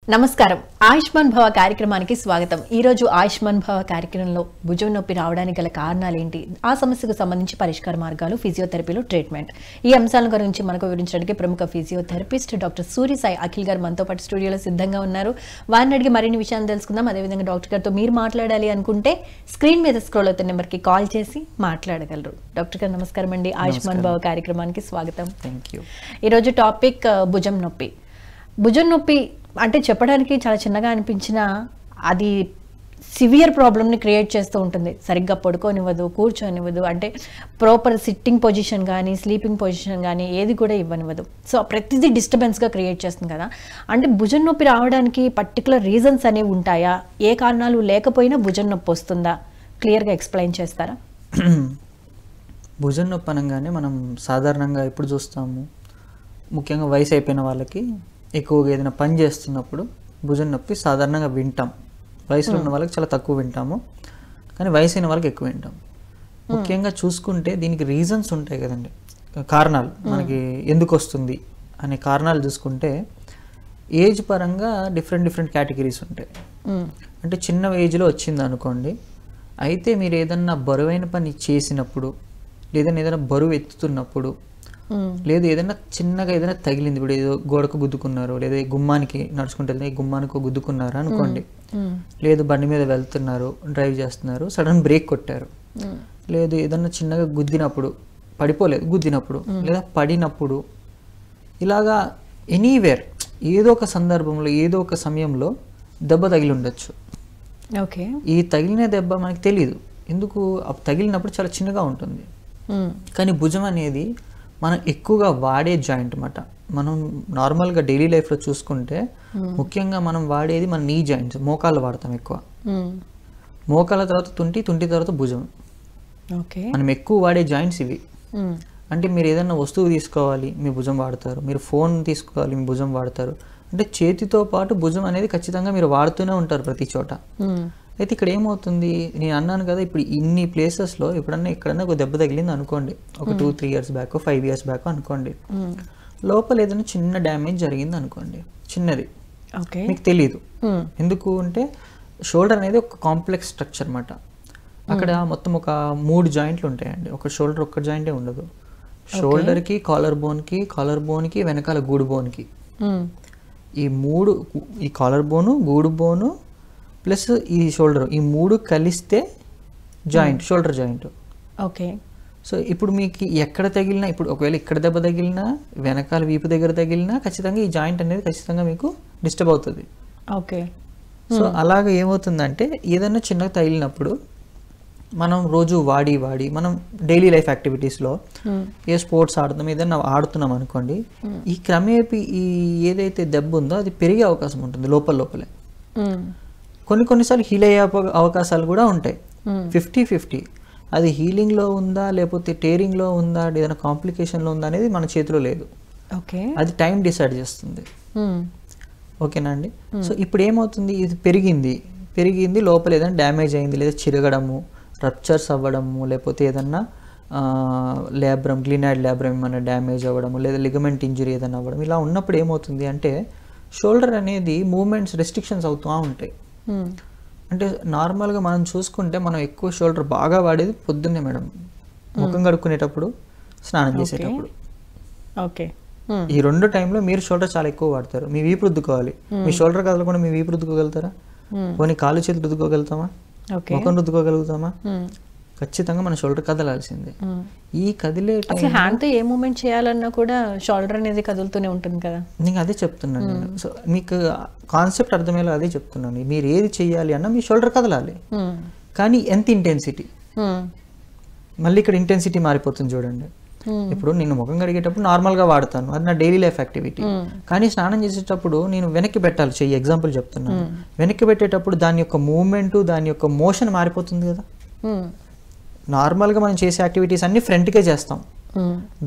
నమస్కారం ఆయుష్మాన్ భవ కార్యక్రమానికి స్వాగతం. ఈ రోజు ఆయుష్మాన్ భవ కార్యక్రమంలో భుజం నొప్పి రావడానికి గల కారణాలు ఏంటి, ఆ సమస్యకు సంబంధించి పరిష్కార మార్గాలు, ఫిజియోథెరపీలో ట్రీట్మెంట్, ఈ అంశాల గురించి మనకు వివరించడానికి ప్రముఖ ఫిజియోథెరపిస్ట్ డాక్టర్ సూరి సాయి అఖిల్ గారు మనతో పాటు స్టూడియోలో సిద్ధంగా ఉన్నారు. వారిని అడిగి మరిన్ని విషయాలు తెలుసుకుందాం. అదేవిధంగా డాక్టర్ గారితో మీరు మాట్లాడాలి అనుకుంటే స్క్రీన్ మీద స్క్రోల్ అవుతున్న నెంబర్కి కాల్ చేసి మాట్లాడగలరు. డాక్టర్ గారు నమస్కారం అండి. ఆయుష్మాన్ భవ కార్యక్రమానికి స్వాగతం. ఈరోజు టాపిక్ భుజం నొప్పి. భుజం నొప్పి అంటే చెప్పడానికి చాలా చిన్నగా అనిపించినా అది సివియర్ ప్రాబ్లమ్ని క్రియేట్ చేస్తూ ఉంటుంది. సరిగ్గా పడుకోనివ్వదు, కూర్చోనివ్వదు, అంటే ప్రాపర్ సిట్టింగ్ పొజిషన్ కానీ స్లీపింగ్ పొజిషన్ కానీ ఏది కూడా ఇవ్వనివ్వదు. సో ప్రతిదీ డిస్టర్బెన్స్గా క్రియేట్ చేస్తుంది కదా. అంటే భుజం నొప్పి రావడానికి పర్టికులర్ రీజన్స్ అనేవి ఉంటాయా? ఏ కారణాలు లేకపోయినా భుజం నొప్పి వస్తుందా? క్లియర్గా ఎక్స్ప్లెయిన్ చేస్తారా? భుజం నొప్పి అనగానే మనం సాధారణంగా ఎప్పుడు చూస్తాము, ముఖ్యంగా వయసు అయిపోయిన వాళ్ళకి ఎక్కువగా ఏదైనా పని చేస్తున్నప్పుడు భుజం నొప్పి సాధారణంగా వింటాం. వయసులో ఉన్న వాళ్ళకి చాలా తక్కువ వింటాము, కానీ వయసు అయిన వాళ్ళకి ఎక్కువ వింటాం. ముఖ్యంగా చూసుకుంటే దీనికి రీజన్స్ ఉంటాయి కదండి, కారణాలు. మనకి ఎందుకు వస్తుంది అనే కారణాలు చూసుకుంటే ఏజ్ పరంగా డిఫరెంట్ కేటగిరీస్ ఉంటాయి. అంటే చిన్న ఏజ్లో వచ్చింది అనుకోండి, అయితే మీరు ఏదన్నా బరువైన పని చేసినప్పుడు, లేదా ఏదైనా బరువు ఎత్తుతున్నప్పుడు, లేదు ఏదైనా చిన్నగా ఏదైనా తగిలింది, ఇప్పుడు ఏదో గోడకు గుద్దుకున్నారు, లేదా గుమ్మానికి నడుచుకుంటే గుమ్మానికి గుద్దుకున్నారు అనుకోండి, లేదు బండి మీద వెళ్తున్నారు, డ్రైవ్ చేస్తున్నారు, సడన్ బ్రేక్ కొట్టారు, లేదు ఏదన్నా చిన్నగా గుద్దినప్పుడు, పడిపోలేదు గుద్దినప్పుడు, లేదా పడినప్పుడు, ఇలాగా ఎనీవేర్ ఏదో ఒక సందర్భంలో ఏదో ఒక సమయంలో దెబ్బ తగిలి ఉండొచ్చు. ఓకే, ఈ తగిలిన దెబ్బ మనకి తెలియదు, ఎందుకు తగిలినప్పుడు చాలా చిన్నగా ఉంటుంది. కానీ భుజం అనేది మనం ఎక్కువగా వాడే జాయింట్ అన్నమాట. మనం నార్మల్గా డైలీ లైఫ్లో చూసుకుంటే ముఖ్యంగా మనం వాడేది మన నీ జాయింట్స్, మోకాళ్ళు వాడతాం ఎక్కువ. మోకాళ్ళ తర్వాత తుంటి తర్వాత భుజం. మనం ఎక్కువ వాడే జాయింట్స్ ఇవి. అంటే మీరు ఏదైనా వస్తువు తీసుకోవాలి, మీ భుజం వాడతారు. మీరు ఫోన్ తీసుకోవాలి, మీ భుజం వాడతారు. అంటే చేతితో పాటు భుజం అనేది ఖచ్చితంగా మీరు వాడుతూనే ఉంటారు ప్రతి చోట. అయితే ఇక్కడ ఏమవుతుంది, నేను అన్నాను కదా, ఇప్పుడు ఇన్ని ప్లేసెస్లో ఎక్కడన్నా ఒక దెబ్బ తగిలింది అనుకోండి, ఒక 2-3 years బ్యాక్ 5 years బ్యాక్ అనుకోండి, లోపల ఏదైనా చిన్న డ్యామేజ్ జరిగింది అనుకోండి, చిన్నది, మీకు తెలియదు. ఎందుకు అంటే షోల్డర్ అనేది ఒక కాంప్లెక్స్ స్ట్రక్చర్ అన్నమాట. అక్కడ మొత్తం ఒక 3 జాయింట్లు ఉంటాయండి. ఒక షోల్డర్ ఒక్క జాయింటే ఉండదు. షోల్డర్కి, కాలర్ బోన్కి, వెనకాల గూడు బోన్కి, ఈ 3, ఈ కాలర్ బోను, గూడు బోను ప్లస్ ఈ షోల్డర్, ఈ 3 కలిస్తే joint, shoulder joint. Okay, so ఇప్పుడు మీకు ఎక్కడ తగిలినా, ఇప్పుడు ఒకవేళ ఇక్కడ దెబ్బ తగిలినా, వెనకాల వీపు దగ్గర తగిలినా ఖచ్చితంగా ఈ జాయింట్ అనేది ఖచ్చితంగా మీకు డిస్టర్బ్ అవుతుంది. ఓకే, సో అలాగే ఏమవుతుందంటే ఏదైనా చిన్నగా తగిలినప్పుడు మనం రోజు వాడి మనం డైలీ లైఫ్ యాక్టివిటీస్లో ఏ స్పోర్ట్స్ ఆడుతున్నాం, ఏదైనా ఆడుతున్నాం అనుకోండి, ఈ క్రమేపీ ఈ ఏదైతే దెబ్బ ఉందో అది పెరిగే అవకాశం ఉంటుంది లోపలే. కొన్నిసార్లు హీల్ అయ్యే అవకాశాలు కూడా ఉంటాయి. 50-50 అది హీలింగ్లో ఉందా లేకపోతే టేరింగ్లో ఉందా, ఏదైనా కాంప్లికేషన్లో ఉందా అనేది మన చేతిలో లేదు. ఓకే, అది టైం డిసైడ్ చేస్తుంది. ఓకేనా అండి. సో ఇప్పుడు ఏమవుతుంది, ఇది పెరిగింది లోపల ఏదైనా డ్యామేజ్ అయింది, లేదా చిరగడము, రప్చర్స్ అవ్వడము, లేకపోతే ఏదన్నా గ్లినాయిడ్ ల్యాబ్రమ్ ఏమైనా డ్యామేజ్ అవ్వడము, లేదా లిగమెంట్ ఇంజరీ ఏదైనా అవ్వడం, ఇలా ఉన్నప్పుడు ఏమవుతుంది అంటే షోల్డర్ అనేది మూమెంట్స్ రెస్ట్రిక్షన్స్ అవుతూ ఉంటాయి. అంటే నార్మల్గా మనం చూసుకుంటే మనం ఎక్కువ షోల్డర్ బాగా వాడేది పొద్దున్నే మేడం, ముఖం కడుక్కునేటప్పుడు, స్నానం చేసేటప్పుడు. ఓకే, ఈ 2 టైంలో మీరు షోల్డర్ చాలా ఎక్కువ వాడతారు. మీ వీపు రుద్దుకోవాలి, మీ షోల్డర్ కదలకుండా మీ వీపు రుద్దుకోగలుగుతారా? పోనీ కాలు చేతులు రుద్దుకోగలుగుతామా? ముఖం రుద్దుకోగలుగుతామా? ఖచ్చితంగా మన షోల్డర్ కదలాల్సిందే. ఈ కదిలే హ్యాండ్తో ఏ మూమెంట్ చేయాలన్నా కూడా షోల్డర్ అనేది కదులుతూనే ఉంటుంది కదా. నేను అదే చెప్తున్నాను. సో మీకు కాన్సెప్ట్ అర్థమయ్యేలా అదే చెప్తున్నాను. మీరు ఏది చెయ్యాలి అన్నా మీ షోల్డర్ కదలాలి, కానీ ఎంత ఇంటెన్సిటీ, మళ్ళీ ఇక్కడ ఇంటెన్సిటీ మారిపోతుంది చూడండి. ఇప్పుడు నేను ముఖం కడిగేటప్పుడు నార్మల్గా వాడతాను, అది నా డైలీ లైఫ్ యాక్టివిటీ. కానీ స్నానం చేసేటప్పుడు నేను వెనక్కి పెట్టాలి చెయ్యి, ఎగ్జాంపుల్ చెప్తున్నాను. వెనక్కి పెట్టేటప్పుడు దాని యొక్క మూవ్మెంట్, దాని యొక్క మోషన్ మారిపోతుంది కదా. నార్మల్గా మనం చేసే యాక్టివిటీస్ అన్ని ఫ్రంట్కే చేస్తాం,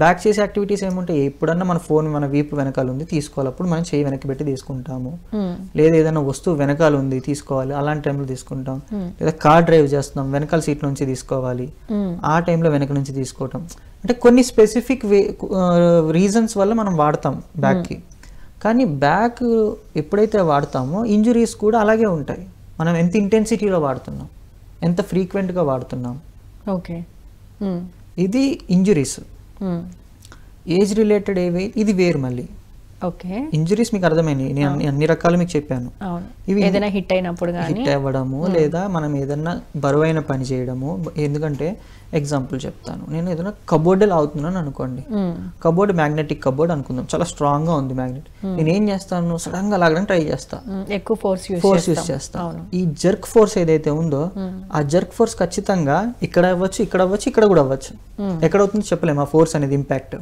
బ్యాక్ చేసే యాక్టివిటీస్ ఏముంటాయి, ఎప్పుడన్నా మన ఫోన్ మన వీపు వెనకాల ఉంది తీసుకోవాలి, అప్పుడు మనం చేయి వెనక్కి పెట్టి తీసుకుంటాము. లేదా ఏదైనా వస్తువు వెనకాల ఉంది తీసుకోవాలి, అలాంటి టైంలో తీసుకుంటాం. లేదా కార్ డ్రైవ్ చేస్తున్నాం, వెనకాల సీట్ నుంచి తీసుకోవాలి, ఆ టైంలో వెనక నుంచి తీసుకోవటం. అంటే కొన్ని స్పెసిఫిక్ రీజన్స్ వల్ల మనం వాడతాం బ్యాక్కి. కానీ బ్యాక్ ఎప్పుడైతే వాడతామో ఇంజురీస్ కూడా అలాగే ఉంటాయి. మనం ఎంత ఇంటెన్సిటీలో వాడుతున్నాం, ఎంత ఫ్రీక్వెంట్గా వాడుతున్నాం. ఓకే. ఇది ఇంజురీస్. ఏజ్ రిలేటెడ్ ఇది వేరు మళ్ళీ. ఓకే. ఇంజురీస్ మీకు అర్థమైనాయి, నేను అన్ని రకాలు మీకు చెప్పాను. ఇవి ఏదైనా హిట్ అయినప్పుడు హిట్ అవ్వడము, లేదా మనం ఏదన్నా బరువైన పని చేయడము. ఎందుకంటే ఎగ్జాంపుల్ చెప్తాను, నేను ఏదైనా కబోర్డ్ అవుతున్నాను అనుకోండి, కబోర్డ్ మ్యాగ్నెటిక్ కబోర్డ్ అనుకుందాం, చాలా స్ట్రాంగ్ గా ఉంది మ్యాగ్నెట్. నేను ఏం చేస్తాను, సడన్ గా లాగడానికి ట్రై చేస్తా, ఎక్కువ ఫోర్స్ యూస్ చేస్తా. ఈ జర్క్ ఫోర్స్ ఏదైతే ఉందో ఆ జర్క్ ఫోర్స్ ఖచ్చితంగా ఇక్కడ అవ్వచ్చు, ఇక్కడ అవ్వచ్చు, ఇక్కడ కూడా అవ్వచ్చు. ఎక్కడ అవుతుందో చెప్పలేము ఆ ఫోర్స్ అనేది ఇంపాక్ట్.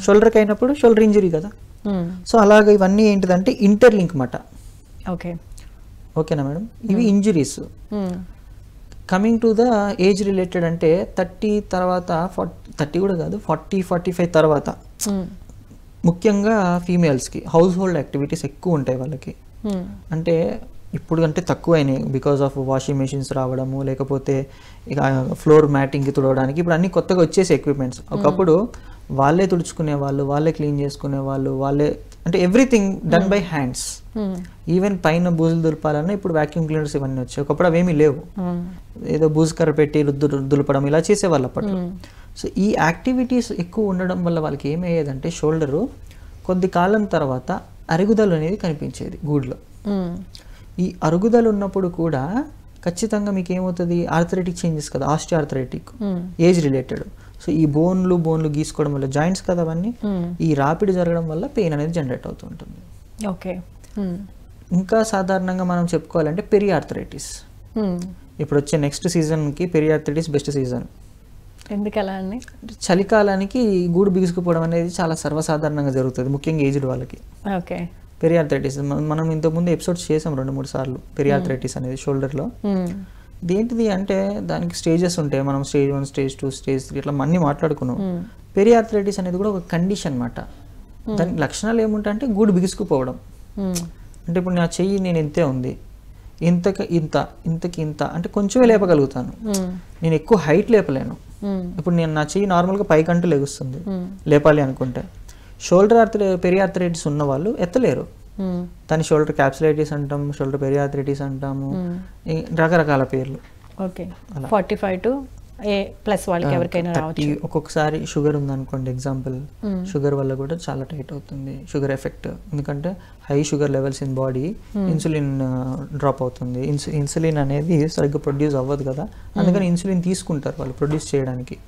షోల్డర్కి అయినప్పుడు షోల్డర్ ఇంజరీ కదా. సో అలాగే ఇవన్నీ ఏంటిదంటే ఇంటర్లింక్ మాట. ఓకేనా మేడం? ఇవి injuries. Coming to the age related అంటే 30 తర్వాత, 30 కూడా కాదు, 40-45 తర్వాత ముఖ్యంగా ఫీమేల్స్కి హౌస్ హోల్డ్ యాక్టివిటీస్ ఎక్కువ ఉంటాయి వాళ్ళకి. అంటే ఇప్పుడు అంటే తక్కువ అయినాయి బికాస్ ఆఫ్ వాషింగ్ మెషిన్స్ రావడము, లేకపోతే ఇక ఫ్లోర్ మ్యాటింగ్కి తుడవడానికి ఇప్పుడు అన్ని కొత్తగా వచ్చేసి ఎక్విప్మెంట్స్. ఒకప్పుడు వాళ్ళే తుడుచుకునే వాళ్ళు, వాళ్ళే క్లీన్ చేసుకునే వాళ్ళు, వాళ్ళే అంటే everything done by hands. Even పైన బూజులు దులపాలన్నా ఇప్పుడు వాక్యూమ్ క్లీనర్స్ ఇవన్నీ వచ్చాయి. ఒకప్పుడు అవేమీ లేవు, ఏదో బూజు కర్ర పెట్టి దులపడం ఇలా చేసేవాళ్ళు అప్పట్లో. సో ఈ యాక్టివిటీస్ ఎక్కువ ఉండడం వల్ల వాళ్ళకి ఏమయ్యేదంటే షోల్డరు కొద్ది కాలం తర్వాత అరుగుదల అనేది కనిపించేది గూడ్లో. ఈ అరుగుదల ఉన్నప్పుడు కూడా ఖచ్చితంగా మీకు ఏమవుతుంది, ఆర్థరైటిక్ చేంజెస్ కదా, ఆస్టియోఆర్థరైటిక్ ఏజ్ రిలేటెడ్. సో ఈ బోన్లు గీసుకోవడం వల్ల, జాయింట్స్ కదా అవన్నీ, ఈ రాపిడి జరగడం వల్ల పెయిన్ అనేది జనరేట్ అవుతూ ఉంటుంది. ఓకే. ఇంకా సాధారణంగా మనం చెప్పుకోవాలంటే పెరియార్థరైటిస్. ఇప్పుడు వచ్చే నెక్స్ట్ సీజన్కి పెరియార్థరైటిస్ బెస్ట్ సీజన్. ఎందుకలా అండి? చలికాలానికి గూడు బిగుసుకుపోవడం అనేది చాలా సర్వసాధారణంగా జరుగుతుంది, ముఖ్యంగా ఏజ్డ్ వాళ్ళకి. ఓకే. పెరియార్థరైటిస్ మనం ఇంతకుముందు ఎపిసోడ్స్ చేసాం 2-3 సార్లు. పెరియార్థరైటిస్ అనేది షోల్డర్లో ఇదేంటిది అంటే దానికి స్టేజెస్ ఉంటాయి. మనం స్టేజ్ 1, స్టేజ్ 2, స్టేజ్ 3 ఇట్లా అన్నీ మాట్లాడుకున్నాం. పెరియార్థరైటిస్ అనేది కూడా ఒక కండిషన్ అన్నమాట. దానికి లక్షణాలు ఏముంటాయంటే గూడు బిగుసుకుపోవడం. అంటే ఇప్పుడు నా చెయ్యి నేను ఇంతే ఉంది, ఇంతకి ఇంత అంటే కొంచెమే లేపగలుగుతాను, నేను ఎక్కువ హైట్ లేపలేను. ఇప్పుడు నేను నా చెయ్యి నార్మల్గా పైకంటూ లెగుస్తుంది లేపాలి అనుకుంటే. షోల్డర్ పెరియార్థరైటిస్ ఉన్న వాళ్ళు ఎత్తలేరు. దాన్ని షోల్డర్ క్యాప్సులైటిస్ అంటాం, షోల్డర్ పెరియార్థరైటిస్ అంటాము, రకరకాల పేర్లు. ఓకే. 45 to A+ వాళ్ళకి ఎవరికైనా రావచ్చు. ఒక్కొక్కసారి షుగర్ ఉందనుకోండి, ఎగ్జాంపుల్, షుగర్ వల్ల కూడా చాలా టైట్ అవుతుంది, షుగర్ ఎఫెక్ట్. ఎందుకంటే high sugar levels in body, insulin drop అవుతుంది. ఇన్సులిన్ అనేది సరిగ్గా ప్రొడ్యూస్ అవ్వదు కదా, అందుకని ఇన్సులిన్ తీసుకుంటారు వాళ్ళు ప్రొడ్యూస్ చేయడానికి.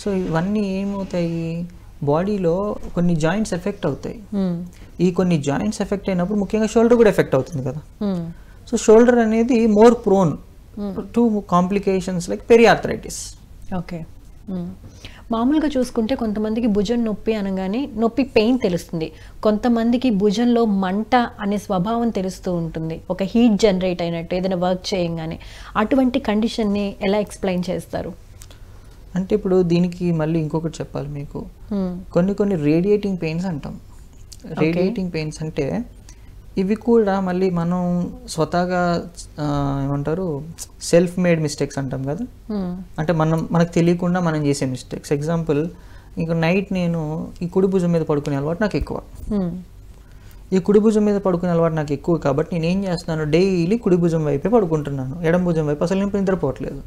సో ఇవన్నీ ఏమవుతాయి, బాడీలో కొన్ని జాయింట్స్ ఎఫెక్ట్ అవుతాయి. ఈ కొన్ని జాయింట్స్ ఎఫెక్ట్ అయినప్పుడు ముఖ్యంగా షోల్డర్ కూడా ఎఫెక్ట్ అవుతుంది కదా. సో షోల్డర్ అనేది more prone to complications like periarthritis. Okay. మామూలుగా చూసుకుంటే కొంతమందికి భుజం నొప్పి అనగానే నొప్పి పెయిన్ తెలుస్తుంది, కొంతమందికి భుజంలో మంట అనే స్వభావం తెలుస్తూ ఉంటుంది, ఒక హీట్ జనరేట్ అయినట్టు ఏదైనా వర్క్ చేయంగానే. అటువంటి కండిషన్ని ఎలా ఎక్స్ప్లెయిన్ చేస్తారు? అంటే ఇప్పుడు దీనికి మళ్ళీ ఇంకొకటి చెప్పాలి మీకు. కొన్ని రేడియేటింగ్ పెయిన్స్ అంటాం. రేడియేటింగ్ పెయిన్స్ అంటే ఇవి కూడా మళ్ళీ మనం స్వతహాగా ఏమంటారు, సెల్ఫ్ మేడ్ మిస్టేక్స్ అంటాం కదా. అంటే మనకు తెలియకుండా మనం చేసే మిస్టేక్స్. ఎగ్జాంపుల్, ఇంకా నైట్ నేను ఈ కుడి భుజం మీద పడుకునే అలవాటు నాకు ఎక్కువ. ఈ కుడి భుజం మీద పడుకునే అలవాటు నాకు ఎక్కువ కాబట్టి నేను ఏం చేస్తున్నాను, డైలీ కుడి భుజం వైపే పడుకుంటున్నాను, ఎడం భుజం వైపు అసలు నేను నిద్రపోవట్లేదు.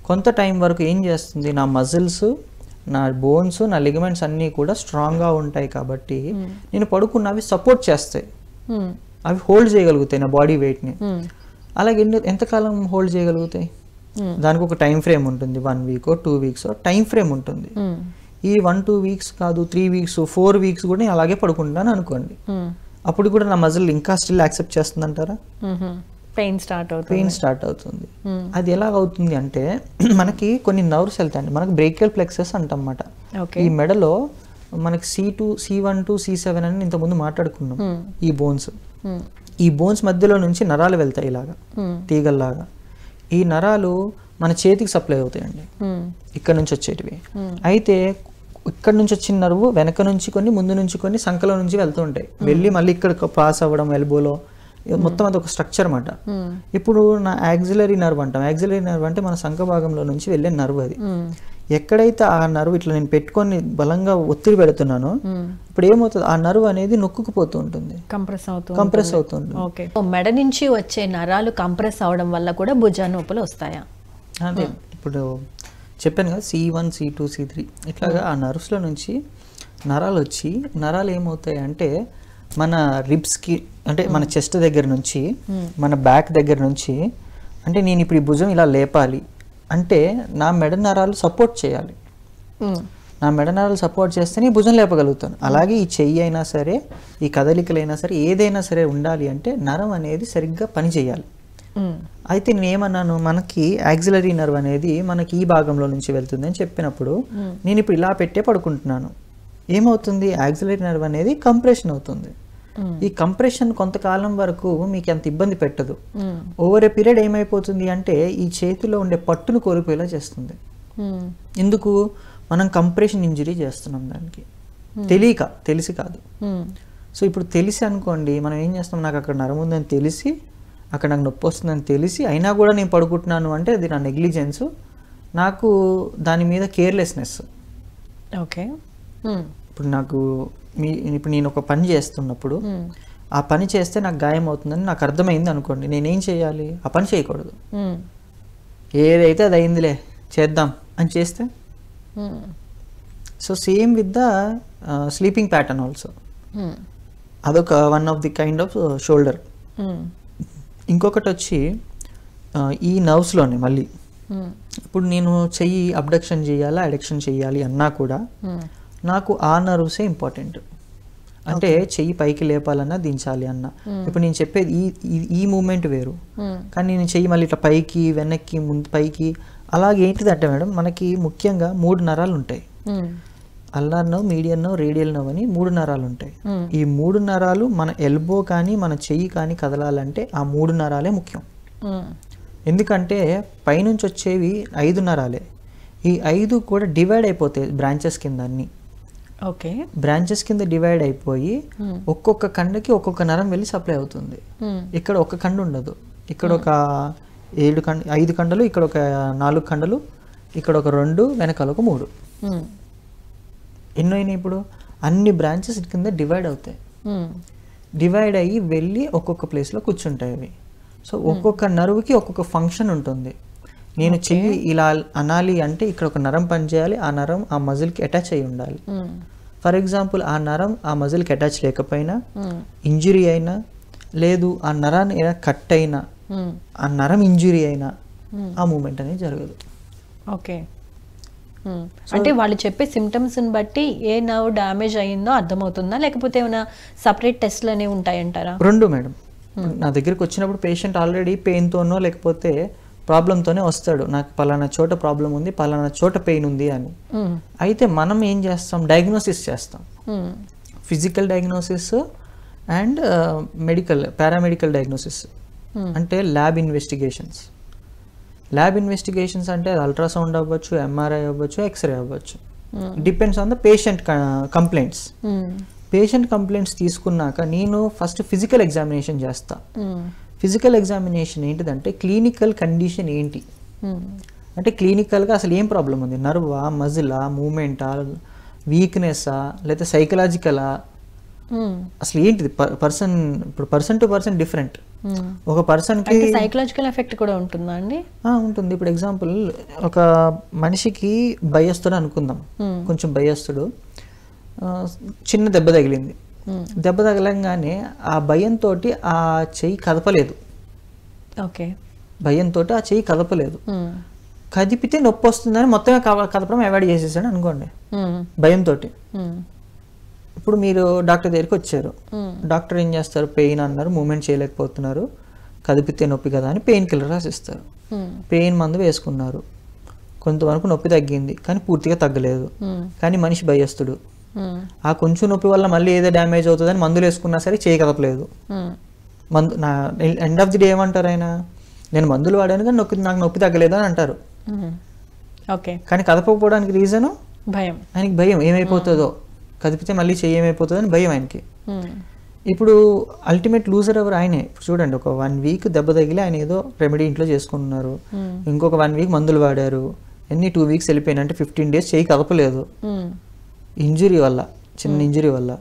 కొంత టైం వరకు ఏం చేస్తుంది, నా మజిల్స్, నా బోన్స్, నా లిగమెంట్స్ అన్నీ కూడా స్ట్రాంగ్గా ఉంటాయి కాబట్టి నేను పడుకున్న అవి సపోర్ట్ చేస్తాయి, అవి హోల్డ్ చేయగలుగుతాయి నా బాడీ వెయిట్ని. అలాగే ఎంతకాలం హోల్డ్ చేయగలుగుతాయి, దానికి ఒక టైం ఫ్రేమ్ ఉంటుంది. 1 week 2 weeks టైం ఫ్రేమ్ ఉంటుంది. ఈ 1-2 weeks కాదు, 3 weeks 4 weeks కూడా నేను అలాగే పడుకుంటాను అనుకోండి. అప్పుడు కూడా నా మజిల్ ఇంకా స్టిల్ యాక్సెప్ట్ చేస్తుంది అంటారా? పెయిన్ స్టార్ట్ అవుతుంది. అది ఎలా అవుతుంది అంటే మనకి కొన్ని నర్వ్స్ వెళ్తాయండి, మనకి బ్రేకియల్ ప్లెక్సస్ అంటాం అన్నమాట. ఈ మెడలో మనకి C2, C1 to C7 అని ఇంతకుముందు మాట్లాడుకున్నాం. ఈ బోన్స్ మధ్యలో నుంచి నరాలు వెళ్తాయి ఇలాగా తీగల్లాగా. ఈ నరాలు మన చేతికి సప్లై అవుతాయండి, ఇక్కడ నుంచి వచ్చేటివి. అయితే ఇక్కడ నుంచి వచ్చిన నర్వు వెనక నుంచి కొన్ని, ముందు నుంచి కొన్ని, సంకలో నుంచి వెళ్తూ ఉంటాయి, వెళ్ళి మళ్ళీ ఇక్కడ పాస్ అవ్వడం ఎల్బోలో, మొత్తం అది ఒక స్ట్రక్చర్ అన్నమాట. ఇప్పుడు నా యాక్సిలరీ నర్వ్ అంటాం. యాక్సిలరీ నర్వ్ అంటే మన సంఖ భాగంలో నుంచి వెళ్ళే నర్వ్ అది. ఎక్కడైతే ఆ నరువు ఇట్లా నేను పెట్టుకొని బలంగా ఒత్తిడి పెడుతున్నానో ఇప్పుడు ఏమవుతుంది, ఆ నరువు అనేది నొక్కుకుపోతూ ఉంటుంది, కంప్రెస్ అవుతుంది. ఓకే, మెడ నుంచి వచ్చే నరాలు కంప్రెస్ అవడం వల్ల కూడా భుజ నొప్పులు వస్తాయా? అదే ఇప్పుడు చెప్పాను కదా, C1 C2 C3 ఇట్లాగా ఆ నర్వ్స్లో నుంచి నరాలు వచ్చి, నరాలు ఏమవుతాయి అంటే మన రిబ్స్కి అంటే మన చెస్ట్ దగ్గర నుంచి మన బ్యాక్ దగ్గర నుంచి, అంటే నేను ఇప్పుడు ఈ భుజం ఇలా లేపాలి అంటే నా మెడ నరాలు సపోర్ట్ చేయాలి, నా మెడ నరాలు సపోర్ట్ చేస్తేనే ఈ భుజం లేపగలుగుతాను. అలాగే ఈ చెయ్యి అయినా సరే, ఈ కదలికలైనా సరే, ఏదైనా సరే ఉండాలి అంటే నరం అనేది సరిగ్గా పని చేయాలి. అయితే నేను ఏమన్నాను, మనకి యాక్సిలరీ నర్వ్ అనేది మనకి ఈ భాగంలో నుంచి వెళ్తుంది అని చెప్పినప్పుడు నేను ఇప్పుడు ఇలా పెట్టే పడుకుంటున్నాను, ఏమవుతుంది, యాక్సిలరీ నర్వ్ అనేది కంప్రెషన్ అవుతుంది. ఈ కంప్రెషన్ కొంతకాలం వరకు మీకు అంత ఇబ్బంది పెట్టదు. ఓవర్ ఏ పీరియడ్ ఏమైపోతుంది అంటే ఈ చేతిలో ఉండే పట్టును కోల్పోయేలా చేస్తుంది. ఎందుకు, మనం కంప్రెషన్ ఇంజరీ చేస్తున్నాం దానికి, తెలిసి కాదు. సో ఇప్పుడు తెలిసి అనుకోండి, మనం ఏం చేస్తాం, నాకు అక్కడ నరం ఉందని తెలిసి, అక్కడ నాకు నొప్పి వస్తుందని తెలిసి అయినా కూడా నేను పడుకుంటున్నాను అంటే అది నా నెగ్లిజెన్స్, నాకు దాని మీద కేర్లెస్నెస్. ఓకే, ఇప్పుడు నాకు ఇప్పుడు నేను ఒక పని చేస్తున్నప్పుడు ఆ పని చేస్తే నాకు గాయం అవుతుందని నాకు అర్థమైంది అనుకోండి, నేనేం చేయాలి, ఆ పని చేయకూడదు. ఏదైతే అది అయిందిలే చేద్దాం అని చేస్తే, so same with the sleeping pattern also, అదొక one of the kind of shoulder. ఇంకొకటి వచ్చి ఈ నర్వ్స్లోనే మళ్ళీ ఇప్పుడు నేను చెయ్యి అబ్డక్షన్ చేయాలా అడక్షన్ చేయాలి అన్నా కూడా నాకు ఆ నర్వ్సే ఇంపార్టెంట్. అంటే చెయ్యి పైకి లేపాలన్నా దించాలి అన్న, ఇప్పుడు నేను చెప్పేది ఈ మూమెంట్ వేరు, కానీ నేను చెయ్యి మళ్ళీ ఇట్లా పైకి వెనక్కి ముందు పైకి, అలాగే ఏంటిదంటే మేడం మనకి ముఖ్యంగా 3 నరాలు ఉంటాయి, ulnar nerve, median nerve, radial nerve అని 3 నరాలు ఉంటాయి. ఈ 3 నరాలు మన ఎల్బో కానీ మన చెయ్యి కానీ కదలాలంటే ఆ 3 నరాలే ముఖ్యం. ఎందుకంటే పైనుంచి వచ్చేవి 5 నరాలే, ఈ 5 కూడా డివైడ్ అయిపోతాయి బ్రాంచెస్ కింద అన్ని. ఓకే, బ్రాంచెస్ కింద డివైడ్ అయిపోయి ఒక్కొక్క కండకి ఒక్కొక్క నరం వెళ్ళి సప్లై అవుతుంది. ఇక్కడ ఒక కండ ఉండదు, ఇక్కడ ఒక 5 కండలు, ఇక్కడ ఒక 4 కండలు, ఇక్కడ ఒక 2, వెనకాల ఒక 3. ఎన్నో అయినాయి ఇప్పుడు, అన్ని బ్రాంచెస్ కింద డివైడ్ అవుతాయి, డివైడ్ అయ్యి వెళ్ళి ఒక్కొక్క ప్లేస్లో కూర్చుంటాయి అవి. సో ఒక్కొక్క నరువుకి ఒక్కొక్క ఫంక్షన్ ఉంటుంది. నేను చెయ్యి ఇలా అనాలి అంటే ఇక్కడ ఒక నరం పనిచేయాలి, ఆ నరం ఆ మజిల్కి అటాచ్ అయి ఉండాలి. ఫర్ ఎగ్జాంపుల్ ఆ నరం ఆ మజిల్కి అటాచ్ లేకపోయినా, ఇంజురీ అయినా, లేదు ఆ నరాన్ని కట్ అయినా, ఆ నరం ఇంజురీ అయినా ఆ మూమెంట్ అనేది జరగదు. ఓకే, అంటే వాళ్ళు చెప్పే సిమ్టమ్స్ని బట్టి ఏ నర్వ్ డ్యామేజ్ అయ్యిందో అర్థమవుతుందా, లేకపోతే ఏమైనా సపరేట్ టెస్ట్లు అనేవి ఉంటాయంటారా? 2 మేడం. నా దగ్గరికి వచ్చినప్పుడు పేషెంట్ ఆల్రెడీ పెయిన్తోనో లేకపోతే ప్రాబ్లంతోనే వస్తాడు, నాకు పలానా చోట ప్రాబ్లం ఉంది, పలానా చోట పెయిన్ ఉంది అని. అయితే మనం ఏం చేస్తాం, డయాగ్నోసిస్ చేస్తాం, physical diagnosis and paramedical diagnosis, అంటే ల్యాబ్ ఇన్వెస్టిగేషన్స్. ల్యాబ్ ఇన్వెస్టిగేషన్స్ అంటే అది అల్ట్రాసౌండ్ అవ్వచ్చు, ఎంఆర్ఐ అవ్వచ్చు, ఎక్స్రే అవ్వచ్చు, depends on the patient complaints. Patient complaints తీసుకున్నాక నేను ఫస్ట్ ఫిజికల్ ఎగ్జామినేషన్ చేస్తా. ఫిజికల్ ఎగ్జామినేషన్ ఏంటిదంటే క్లినికల్ కండిషన్ ఏంటి, అంటే క్లినికల్గా అసలు ఏం ప్రాబ్లం ఉంది, నర్వా, మజిలా, మూమెంటా, వీక్నెస్సా, లేదా సైకలాజికలా, అసలు ఏంటిది ఇప్పుడు పర్సన్ టు పర్సన్ డిఫరెంట్. ఒక పర్సన్కి సైకలాజికల్ ఎఫెక్ట్ కూడా ఉంటుందా అండి? ఉంటుంది. ఇప్పుడు ఎగ్జాంపుల్ ఒక మనిషికి భయస్తుడు అనుకుందాం, కొంచెం భయస్తుడు, చిన్న దెబ్బ తగిలింది, దెబ్బ తగలంగానే ఆ భయంతో ఆ చెయ్యి కదపలేదు. ఓకే, భయంతో ఆ చెయ్యి కదపలేదు, కదిపితే నొప్పి వస్తుందని మొత్తమే కదపడం అవాయిడ్ చేసేసాడు అనుకోండి భయంతో. ఇప్పుడు మీరు డాక్టర్ దగ్గరికి వచ్చారు, డాక్టర్ ఏం చేస్తారు, పెయిన్ అన్నారు, మూమెంట్ చేయలేకపోతున్నారు, కదిపితే నొప్పి కదా అని పెయిన్ కిల్లర్ రాసిస్తారు. పెయిన్ మందు వేసుకున్నారు, కొంతవరకు నొప్పి తగ్గింది కానీ పూర్తిగా తగ్గలేదు, కానీ మనిషి భయస్తుడు, ఆ కొంచెం నొప్పి వల్ల మళ్ళీ ఏదో డ్యామేజ్ అవుతుందని మందులు వేసుకున్నా సరే చేయి కదపలేదు. నా ఎండ్ ఆఫ్ ది డే ఏమంటారు ఆయన, నేను మందులు వాడాను కానీ నాకు నొప్పి తగ్గలేదు అని అంటారు. ఓకే, కానీ కదపకపోవడానికి రీజను భయం, ఆయనకి భయం, ఏమైపోతుందో కదిపితే మళ్ళీ చెయ్యి ఏమైపోతుందో అని భయం ఆయనకి. ఇప్పుడు అల్టిమేట్ లూజర్ ఎవరు, ఆయనే. ఇప్పుడు చూడండి, ఒక 1 వీక్ దెబ్బ తగిలి ఆయన ఏదో రెమెడీ ఇంట్లో చేసుకుంటున్నారు, ఇంకొక 1 వీక్ మందులు వాడారు, ఎన్ని 2 వీక్స్ వెళ్ళిపోయినా అంటే 15 days చేయి కదపలేదు, ఇంజురీ వల్ల, చిన్న ఇంజురీ వల్ల.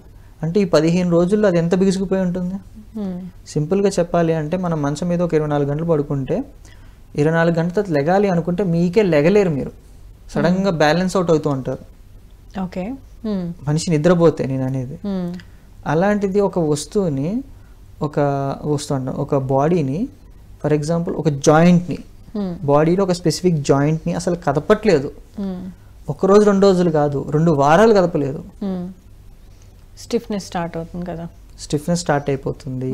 అంటే ఈ 15 రోజుల్లో అది ఎంత బిగుసుకుపోయి ఉంటుంది. సింపుల్గా చెప్పాలి అంటే మనం మంచం మీద ఒక 24 గంటలు పడుకుంటే 24 గంటల తర్వాత లెగాలి అనుకుంటే మీకే లెగలేరు, మీరు సడన్గా బ్యాలెన్స్ అవుట్ అవుతూ ఉంటారు. ఓకే, మనిషి నిద్రపోతే నేను అనేది. అలాంటిది ఒక వస్తువుని, ఒక బాడీని, ఫర్ ఎగ్జాంపుల్ ఒక జాయింట్ని, బాడీలో ఒక స్పెసిఫిక్ జాయింట్ని అసలు కదపట్లేదు. ఒక రోజు 2 రోజులు కాదు, 2 వారాలు కదపలేదు. స్టిఫ్నెస్ స్టార్ట్ అవుతుంది కదా, స్టిఫ్నెస్ స్టార్ట్ అయిపోతుంది.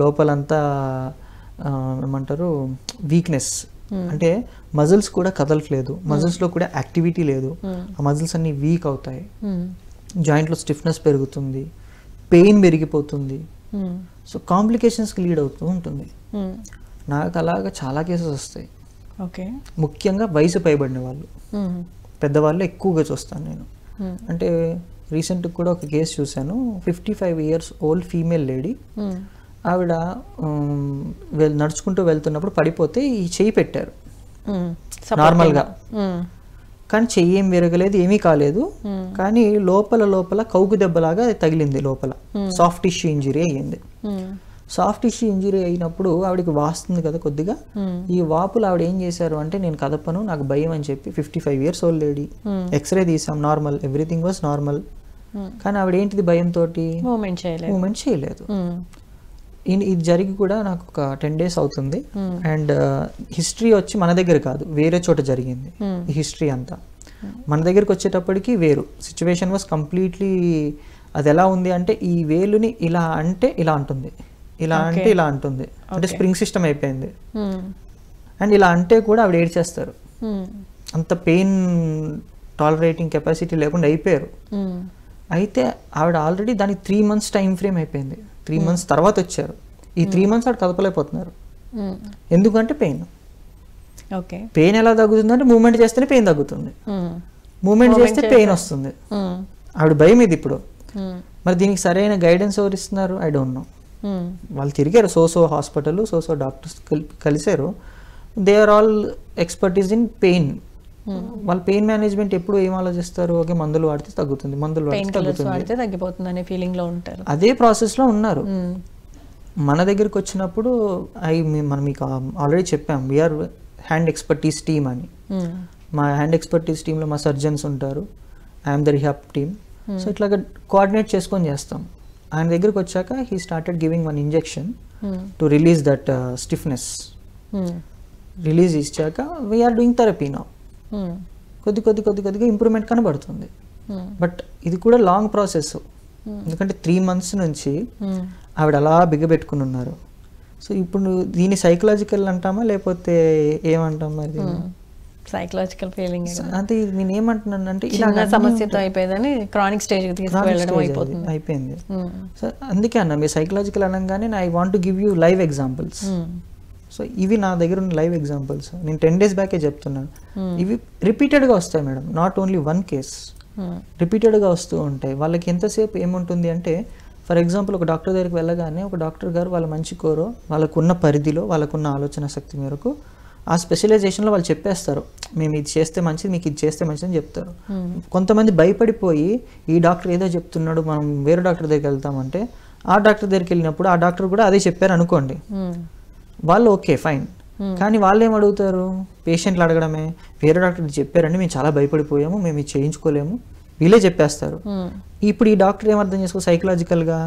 లోపలంతా ఏమంటారు, వీక్నెస్. అంటే మజిల్స్ కూడా కదలట్లేదు, మజిల్స్లో కూడా యాక్టివిటీ లేదు, ఆ మజిల్స్ అన్ని వీక్ అవుతాయి, జాయింట్లో స్టిఫ్నెస్ పెరుగుతుంది, పెయిన్ పెరిగిపోతుంది. సో కాంప్లికేషన్స్కి లీడ్ అవుతూ ఉంటుంది. నాకు అలాగా చాలా కేసెస్ వస్తాయి. ఓకే, ముఖ్యంగా వయసు పైబడిన వాళ్ళు, పెద్దవాళ్ళు ఎక్కువగా చూస్తాను నేను. అంటే రీసెంట్గా కూడా ఒక కేసు చూశాను. 55 years ఓల్డ్ ఫీమేల్ లేడీ. ఆవిడ నడుచుకుంటూ వెళ్తున్నప్పుడు పడిపోతే ఈ చెయ్యి పెట్టారు నార్మల్గా, కానీ చెయ్యి ఏం విరగలేదు, ఏమీ కాలేదు. కానీ లోపల కౌకు దెబ్బలాగా తగిలింది, లోపల సాఫ్ట్ టిష్యూ ఇంజరీ అయ్యింది. సాఫ్ట్ టిష్యూ ఇంజరీ అయినప్పుడు ఆవిడకి వాస్తుంది కదా కొద్దిగా. ఈ వాపులు ఆవిడ ఏం చేశారు అంటే, నేను కదపను, నాకు భయం అని చెప్పి 55 years ఓల్డ్ లేడీ, ఎక్స్రే తీసాం, నార్మల్, ఎవ్రీథింగ్ వాజ్ నార్మల్. కానీ ఆవిడ ఏంటిది, భయంతో మూమెంట్ చేయలేదు. ఇది జరిగి కూడా నాకు ఒక 10 days అవుతుంది. అండ్ హిస్టరీ వచ్చి మన దగ్గర కాదు, వేరే చోట జరిగింది ఈ హిస్టరీ అంతా. మన దగ్గరికి వచ్చేటప్పటికి వేరు సిచ్యువేషన్ వాజ్ కంప్లీట్లీ. అది ఎలా ఉంది అంటే, ఈ వేలుని ఇలా అంటే ఇలా అంటుంది, ఇలా అంటే ఇలా అంటుంది, అంటే స్ప్రింగ్ సిస్టమ్ అయిపోయింది. అండ్ ఇలా అంటే కూడా ఆవిడ ఏడ్చేస్తారు, అంత పెయిన్ టాలరేటింగ్ కెపాసిటీ లేకుండా అయిపోయారు. అయితే ఆవిడ ఆల్రెడీ దానికి 3 months టైం ఫ్రేమ్ అయిపోయింది. 3 months తర్వాత వచ్చారు. ఈ 3 months ఆవిడ కదపలేకపోతున్నారు. ఎందుకంటే పెయిన్. పెయిన్ ఎలా తగ్గుతుంది అంటే, మూమెంట్ చేస్తేనే పెయిన్ తగ్గుతుంది, మూమెంట్ చేస్తే పెయిన్ వస్తుంది. ఆవిడ భయం ఇది ఇప్పుడు. మరి దీనికి సరైన గైడెన్స్ ఎవరు ఇస్తున్నారు? I don't know. వాళ్ళు తిరిగారు, సో హాస్పిటల్, సో డాక్టర్స్ కలిసారు. They are all expertise in pain. వాళ్ళ పెయిన్ మేనేజ్మెంట్ ఎప్పుడు ఏం ఆలోచిస్తారు? ఓకే, మందులు వాడితే తగ్గుతుంది, మందులు వాడితే తగ్గిపోతుంది అనే ఫీలింగ్ లో ఉంటారు. అదే ప్రాసెస్ లో ఉన్నారు. మన దగ్గరికి వచ్చినప్పుడు మనం మీకు ఆల్రెడీ చెప్పాం, వీఆర్ హ్యాండ్ ఎక్స్పర్టీస్ టీమ్ అని. మా హ్యాండ్ ఎక్స్పర్టీస్ టీంలో మా సర్జన్స్ ఉంటారు, I'm the rehab team. So ఇట్లాగా కోఆర్డినేట్ చేసుకొని చేస్తాం. ఆయన దగ్గరికి వచ్చాక he started giving 1 injection to release that stiffness. Release ఇచ్చాక వీఆర్ డూయింగ్ థెరపీ నౌ. కొద్దిగా ఇంప్రూవ్మెంట్ కనబడుతుంది. బట్ ఇది కూడా లాంగ్ ప్రాసెస్, ఎందుకంటే 3 months నుంచి ఆవిడ అలా బిగ్గబెట్టుకుని ఉన్నారు. సో ఇప్పుడు దీన్ని సైకలాజికల్ అంటామా లేకపోతే ఏమంటాం? మరి సైకలాజికల్ ఫీలింగ్ అంటే నేను ఏమంటున్నాను అంటే, ఇలా సమస్యతో అయిపోయిందని క్రానిక్ స్టేజ్ అయిపోయింది. సో అందుకే అన్న, మీరు సైకలాజికల్ అనగానే I want to give you live examples. So ఇవి నా దగ్గర ఉన్న లైవ్ ఎగ్జాంపుల్స్. నేను 10 days బ్యాకే చెప్తున్నాను. ఇవి రిపీటెడ్గా వస్తాయి మేడం, నాట్ ఓన్లీ 1 case, రిపీటెడ్గా వస్తూ ఉంటాయి. వాళ్ళకి ఎంతసేపు ఏముంటుంది అంటే, ఫర్ ఎగ్జాంపుల్ ఒక డాక్టర్ దగ్గరికి వెళ్ళగానే ఒక డాక్టర్ గారు వాళ్ళ మంచి కోరో, వాళ్ళకున్న పరిధిలో, వాళ్ళకున్న ఆలోచన శక్తి మేరకు ఆ స్పెషలైజేషన్లో వాళ్ళు చెప్పేస్తారు, మేము ఇది చేస్తే మంచిది, మీకు ఇది చేస్తే మంచిది అని చెప్తారు. కొంతమంది భయపడిపోయి ఈ డాక్టర్ ఏదో చెప్తున్నాడు, మనం వేరే డాక్టర్ దగ్గరికి వెళ్తామంటే, ఆ డాక్టర్ దగ్గరికి వెళ్ళినప్పుడు ఆ డాక్టర్ కూడా అదే చెప్పారు అనుకోండి, వాళ్ళు ఓకే ఫైన్. కానీ వాళ్ళు ఏం అడుగుతారు? పేషెంట్లు అడగడమే, వేరే డాక్టర్ చెప్పారండి, మేము చాలా భయపడిపోయాము, మేము ఇది చేయించుకోలేము, వీళ్ళే చెప్పేస్తారు. ఇప్పుడు ఈ డాక్టర్ ఏం అర్థం చేసుకో సైకలాజికల్గా,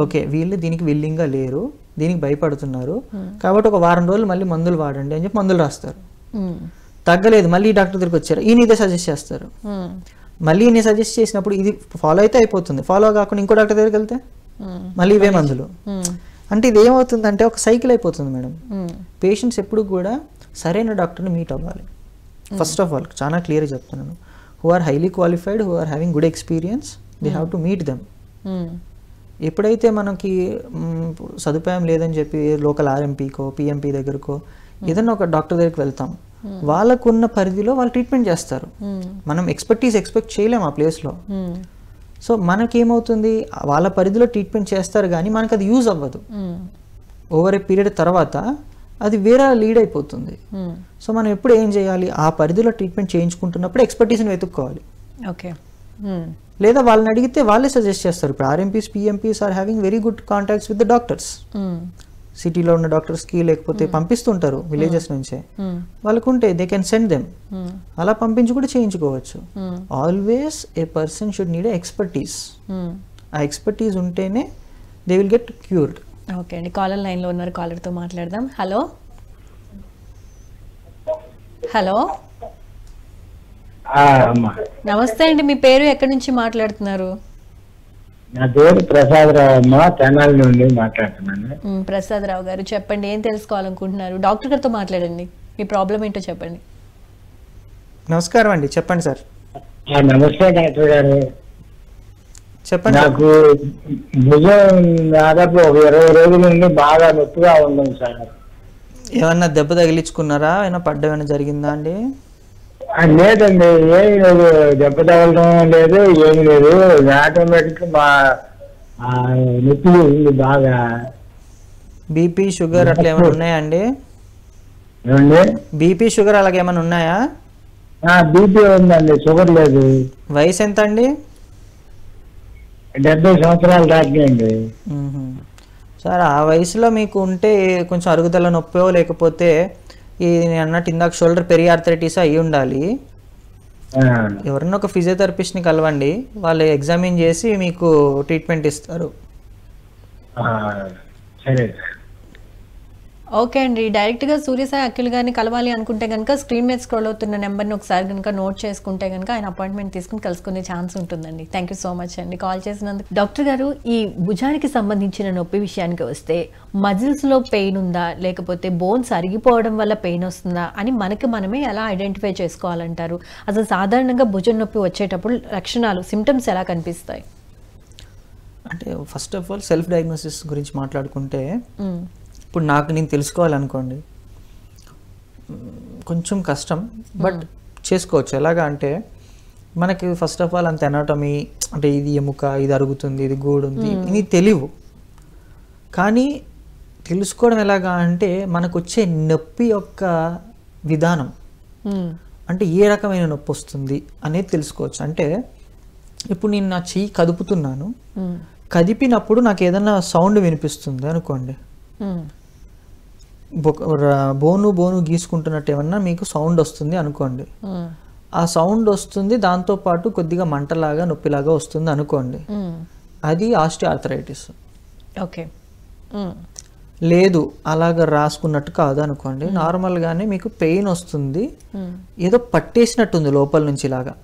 ఓకే వీళ్ళు దీనికి విల్లింగ్గా లేరు, దీనికి భయపడుతున్నారు, కాబట్టి ఒక వారం రోజులు మళ్ళీ మందులు వాడండి అని చెప్పి మందులు రాస్తారు. తగ్గలేదు, మళ్ళీ ఈ డాక్టర్ దగ్గరికి వచ్చారు, ఈయన ఇదే సజెస్ట్ చేస్తారు. మళ్ళీ ఈయన సజెస్ట్ చేసినప్పుడు ఇది ఫాలో అయితే అయిపోతుంది, ఫాలో కాకుండా ఇంకో డాక్టర్ దగ్గరికి వెళ్తే మళ్ళీ ఇవే మందులు. అంటే ఇది ఏమవుతుందంటే ఒక సైకిల్ అయిపోతుంది మేడం. పేషెంట్స్ ఎప్పుడు కూడా సరైన డాక్టర్ని మీట్ అవ్వాలి. ఫస్ట్ ఆఫ్ ఆల్ చాలా క్లియర్గా చెప్తున్నాను, who are highly qualified, who are having good experience, they have to meet them. ఎప్పుడైతే మనకి సదుపాయం లేదని చెప్పి లోకల్ ఆర్ఎంపీకో పిఎంపీ దగ్గరకో ఏదన్నా ఒక డాక్టర్ దగ్గరికి వెళ్తాం, వాళ్ళకున్న పరిధిలో వాళ్ళు ట్రీట్మెంట్ చేస్తారు. మనం ఎక్స్పెక్ట్ చేయలేము ఆ ప్లేస్లో. సో మనకేమవుతుంది, వాళ్ళ పరిధిలో ట్రీట్మెంట్ చేస్తారు కానీ మనకు అది యూజ్ అవ్వదు. ఓవర్ ఏ పీరియడ్ తర్వాత అది వేరే లీడ్ అయిపోతుంది. సో మనం ఎప్పుడు ఏం చేయాలి, ఆ పరిధిలో ట్రీట్మెంట్ చేయించుకుంటున్నప్పుడు ఎక్స్పర్టీస్ని వెతుక్కోవాలి. ఓకే. లేదా వాళ్ళని అడిగితే వాళ్ళే సజెస్ట్ చేస్తారు. ఇప్పుడు RMPs PMPs are having very good contacts with the doctors, సిటీలో ఉన్న డాక్టర్స్కి లేకపోతే పంపిస్తుంటారు విలేజెస్ నుంచే, వాళ్ళకు ఉంటే దే కెన్ సెండ్ దెమ్, అలా పంపించి కూడా చేయించుకోవచ్చు. Always a person should need expertise. ఆ ఎక్స్పర్టీస్ ఉంటేనే they will get cured. Okay అండి, కాలర్ లైన్లో ఉన్నారు, కాలర్తో మాట్లాడదాం. హలో హలో నమస్తే అండి, మీ పేరు ఎక్కడి నుంచి మాట్లాడుతున్నారు? నా పేరు ప్రసాదరావు అమ్మ, తెనాలి నుండి మాట్లాడుతున్నాను. ప్రసాదరావు గారు చెప్పండి, ఏం తెలుసుకోవాలనుకుంటున్నారు? డాక్టర్ గారితో మాట్లాడండి, మీ ప్రాబ్లం ఏంటో చెప్పండి. నమస్కారం అండి, చెప్పండి సార్. నమస్తే డాక్టర్ గారు. చెప్పండి. నాకు భుజం దాదాపు ఒక 20 రోజుల నుండి బాగా నొప్పిగా ఉంది సార్. ఏమన్నా దెబ్బ తగిలించుకున్నారా, ఏమైనా పడ్డం ఏమైనా జరిగిందా అండి? లేదండి, ఏమి లేదు, దెబ్బ తగలడం లేదు, ఏమి లేదు. ఆటోమేటిక్ మా నొప్పి ఉంది బాగా. బీపీ షుగర్ అట్లా ఏమైనా ఉన్నాయా అండి? ఏమండి? బీపీ షుగర్ అలాగే ఏమైనా ఉన్నాయా? బీపీ ఉందండి, షుగర్ లేదు. వయసు ఎంత అండి? 70 సంవత్సరాలు దాటినాయండి. సార్, ఆ వయసులో మీకు ఉంటే కొంచెం అరుగుదల నొప్పో లేకపోతే నేను అన్నట్టు ఇందాక షోల్డర్ పెరియార్థరైటిస్ అయ్యి ఉండాలి. ఎవరన్నా ఒక ఫిజియోథెరపిస్ట్ని కలవండి, వాళ్ళు ఎగ్జామిన్ చేసి మీకు ట్రీట్మెంట్ ఇస్తారు. సరే. ఓకే అండి, డైరెక్ట్గా సూర్యసాయి అఖిల్ గారిని కలవాలి అనుకుంటే కనుక స్క్రీన్ మీద స్క్రోల్ అవుతున్న నెంబర్ని ఒకసారి కనుక నోట్ చేసుకుంటే కనుక ఆయన అపాయింట్మెంట్ తీసుకుని కలుసుకునే ఛాన్స్ ఉంటుందండి. థ్యాంక్ యూ సో మచ్ అండి కాల్ చేసినందుకు. డాక్టర్ గారు, ఈ భుజానికి సంబంధించిన నొప్పి విషయానికి వస్తే మజిల్స్లో పెయిన్ ఉందా లేకపోతే బోన్స్ అరిగిపోవడం వల్ల పెయిన్ వస్తుందా అని మనకి మనమే ఎలా ఐడెంటిఫై చేసుకోవాలంటారు? అసలు సాధారణంగా భుజం నొప్పి వచ్చేటప్పుడు లక్షణాలు, సిమ్టమ్స్ ఎలా కనిపిస్తాయి? అంటే first of all self diagnosis గురించి మాట్లాడుకుంటే, ఇప్పుడు నాకు నేను తెలుసుకోవాలనుకోండి కొంచెం కష్టం, బట్ చేసుకోవచ్చు. ఎలాగా అంటే మనకి ఫస్ట్ ఆఫ్ ఆల్ అంత ఎనాటమీ అంటే ఇది ఎముక, ఇది అరుగుతుంది, ఇది గూడు ఉంది, ఇది తెలియవు. కానీ తెలుసుకోవడం ఎలాగా అంటే మనకు వచ్చే నొప్పి యొక్క విధానం, అంటే ఏ రకమైన నొప్పి వస్తుంది అనేది తెలుసుకోవచ్చు. అంటే ఇప్పుడు నేను నా చెయ్యి కదుపుతున్నాను, కదిపినప్పుడు నాకు ఏదైనా సౌండ్ వినిపిస్తుంది అనుకోండి, బోను గీసుకుంటున్నట్టు ఏమన్నా మీకు సౌండ్ వస్తుంది అనుకోండి, ఆ సౌండ్ వస్తుంది, దాంతోపాటు కొద్దిగా మంటలాగా నొప్పిలాగా వస్తుంది అనుకోండి, అది ఆస్టియోఆర్థరైటిస్. ఓకే. లేదు అలాగ రాసుకున్నట్టు కాదు అనుకోండి, నార్మల్గానే మీకు పెయిన్ వస్తుంది, ఏదో పట్టేసినట్టుంది లోపల నుంచి, ఇలాగా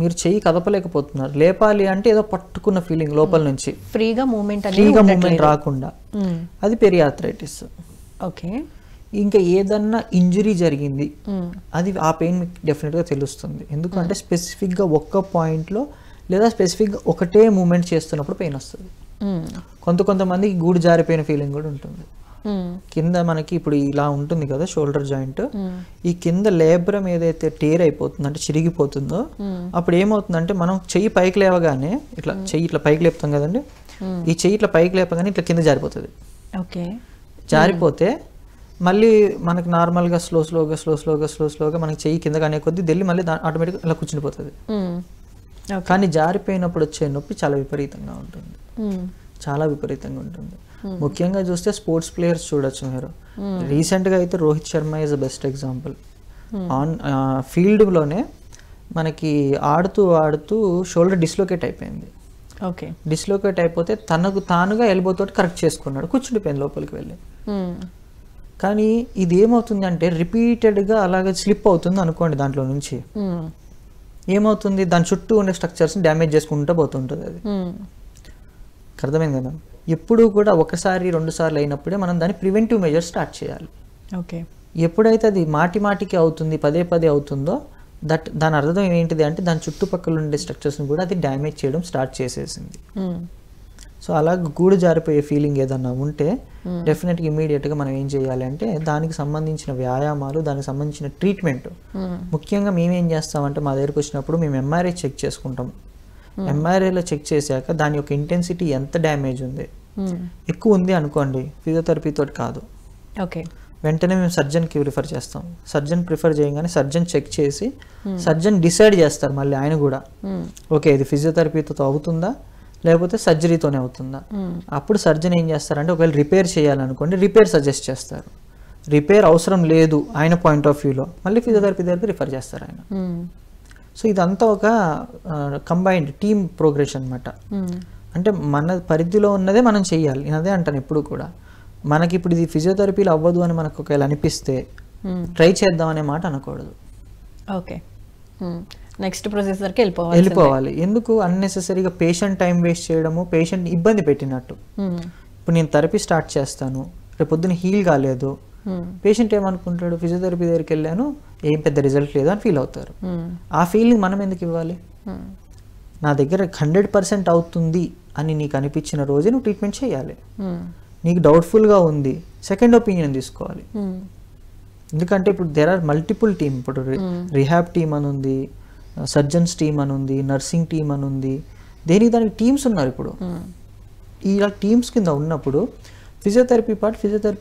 మీరు చెయ్యి కదపలేకపోతున్నారు, లేపాలి అంటే ఏదో పట్టుకున్న ఫీలింగ్ లోపల నుంచి, ఫ్రీగా మూమెంట్ రాకుండా, అది పెరియార్థరైటిస్. ఓకే. ఇంకా ఏదన్నా ఇంజరీ జరిగింది, అది ఆ పెయిన్ మీకు డెఫినెట్గా తెలుస్తుంది. ఎందుకంటే స్పెసిఫిక్గా ఒక్క పాయింట్లో లేదా స్పెసిఫిక్గా ఒకటే మూమెంట్ చేస్తున్నప్పుడు పెయిన్ వస్తుంది. కొంతమందికి గూడు జారిపోయిన ఫీలింగ్ కూడా ఉంటుంది. కింద మనకి ఇప్పుడు ఇలా ఉంటుంది కదా షోల్డర్ జాయింట్, ఈ కింద లేబ్రం ఏదైతే టేర్ అయిపోతుందో అంటే చిరిగిపోతుందో, అప్పుడు ఏమవుతుందంటే మనం చెయ్యి పైకి లేవగానే ఇట్లా చెయ్యి ఇట్లా పైకి లేపుతాం కదండి, ఈ చెయ్యి ఇట్లా పైకి లేపగానే ఇట్లా కింద జారిపోతుంది. ఓకే. జారిపోతే మళ్ళీ మనకి నార్మల్గా స్లోగా మనకి చెయ్యి కింద కానీ కొద్దీ ఢిల్లీ మళ్ళీ ఆటోమేటిక్గా అలా కూర్చునిపోతుంది. కానీ జారిపోయినప్పుడు వచ్చే నొప్పి చాలా విపరీతంగా ఉంటుంది, చాలా విపరీతంగా ఉంటుంది. ముఖ్యంగా చూస్తే స్పోర్ట్స్ ప్లేయర్స్ చూడొచ్చు మీరు. రీసెంట్గా అయితే Rohit Sharma is the best example. On ఫీల్డ్లోనే మనకి ఆడుతూ షోల్డర్ డిస్లోకేట్ అయిపోయింది. ఓకే. డిస్లోకేట్ అయిపోతే తనకు తానుగా ఎల్బోతోటి కరెక్ట్ చేసుకున్నాడు, కూర్చుండిపోయింది లోపలికి వెళ్ళి. కానీ ఇది ఏమవుతుంది అంటే రిపీటెడ్గా అలాగే స్లిప్ అవుతుంది అనుకోండి, దాంట్లో నుంచి ఏమవుతుంది, దాని చుట్టూ ఉండే స్ట్రక్చర్స్ని డ్యామేజ్ చేసుకుంటూ పోతుంటుంది. అది అర్థమైంది కదా. ఎప్పుడు కూడా ఒకసారి 2 సార్లు అయినప్పుడే మనం దాని ప్రివెంటివ్ మెజర్స్ స్టార్ట్ చేయాలి. ఓకే. ఎప్పుడైతే అది మాటికి అవుతుంది, పదే అవుతుందో దాని అర్థం ఏంటిది అంటే దాని చుట్టుపక్కల ఉండే స్ట్రక్చర్స్ని కూడా అది డ్యామేజ్ చేయడం స్టార్ట్ చేసేసింది. సో అలా గూడు జారిపోయే ఫీలింగ్ ఏదన్నా ఉంటే డెఫినెట్గా ఇమీడియట్గా మనం ఏం చేయాలి అంటే దానికి సంబంధించిన వ్యాయామాలు, దానికి సంబంధించిన ట్రీట్మెంట్. ముఖ్యంగా మేమేం చేస్తామంటే మా దగ్గరకు వచ్చినప్పుడు మేము ఎంఆర్ఐ చెక్ చేసుకుంటాం. ఎంఆర్ఐలో చెక్ చేశాక దాని యొక్క ఇంటెన్సిటీ ఎంత డ్యామేజ్ ఉంది, ఎక్కువ ఉంది అనుకోండి, ఫిజియోథెరపీ తోటి కాదు, ఓకే, వెంటనే మేము సర్జన్కి ప్రిఫర్ చేస్తాం. సర్జన్ ప్రిఫర్ చేయగానే సర్జన్ చెక్ చేసి సర్జన్ డిసైడ్ చేస్తారు మళ్ళీ ఆయన కూడా, ఓకే ఇది ఫిజియోథెరపీతో అవుతుందా లేకపోతే సర్జరీతోనే అవుతుందా. అప్పుడు సర్జన్ ఏం చేస్తారంటే ఒకవేళ రిపేర్ చేయాలనుకోండి రిపేర్ సజెస్ట్ చేస్తారు. రిపేర్ అవసరం లేదు ఆయన పాయింట్ ఆఫ్ వ్యూలో మళ్ళీ ఫిజియోథెరపీ దగ్గర రిఫర్ చేస్తారు ఆయన. సో ఇదంతా ఒక కంబైన్డ్ టీమ్ ప్రోగ్రెషన్ అనమాట. అంటే మన పరిధిలో ఉన్నదే మనం చెయ్యాలి. నేను అదే అంటాను ఎప్పుడు కూడా, మనకి ఇప్పుడు ఇది ఫిజియోథెరపీలో అవ్వదు అని మనకు ఒకవేళ అనిపిస్తే ట్రై చేద్దాం అనే మాట అనకూడదు. ఓకే, నెక్స్ట్ ప్రొసెసర్కి వెళ్ళిపోవాలి. ఎందుకు అన్నెసెసరీగా పేషెంట్ టైం వేస్ట్ చేయడము, పేషెంట్ ఇబ్బంది పెట్టినట్టు. ఇప్పుడు నేను థెరపీ స్టార్ట్ చేస్తాను, రేపు పొద్దున హీల్ కాలేదు, పేషెంట్ ఏమనుకుంటాడు ఫిజియోథెరపీ దగ్గరికి వెళ్ళాను ఏం పెద్ద రిజల్ట్ లేదు అని ఫీల్ అవుతారు. ఆ ఫీలింగ్ మనం ఎందుకు ఇవ్వాలి? నా దగ్గర 100% అవుతుంది అని నీకు అనిపించిన రోజే నువ్వు ట్రీట్మెంట్ చేయాలి. నీకు డౌట్ఫుల్గా ఉంది సెకండ్ ఒపీనియన్ తీసుకోవాలి. ఎందుకంటే ఇప్పుడు దేర్ ఆర్ మల్టిపుల్ టీమ్. ఇప్పుడు రిహాబ్ టీమ్ అని ఉంది, సర్జన్స్ టీమ్ అని ఉంది, నర్సింగ్ టీమ్ అని ఉంది, దానికి టీమ్స్ ఉన్నారు. ఇప్పుడు ఈ టీమ్స్ కింద ఉన్నప్పుడు ఫిజియోథెరపీ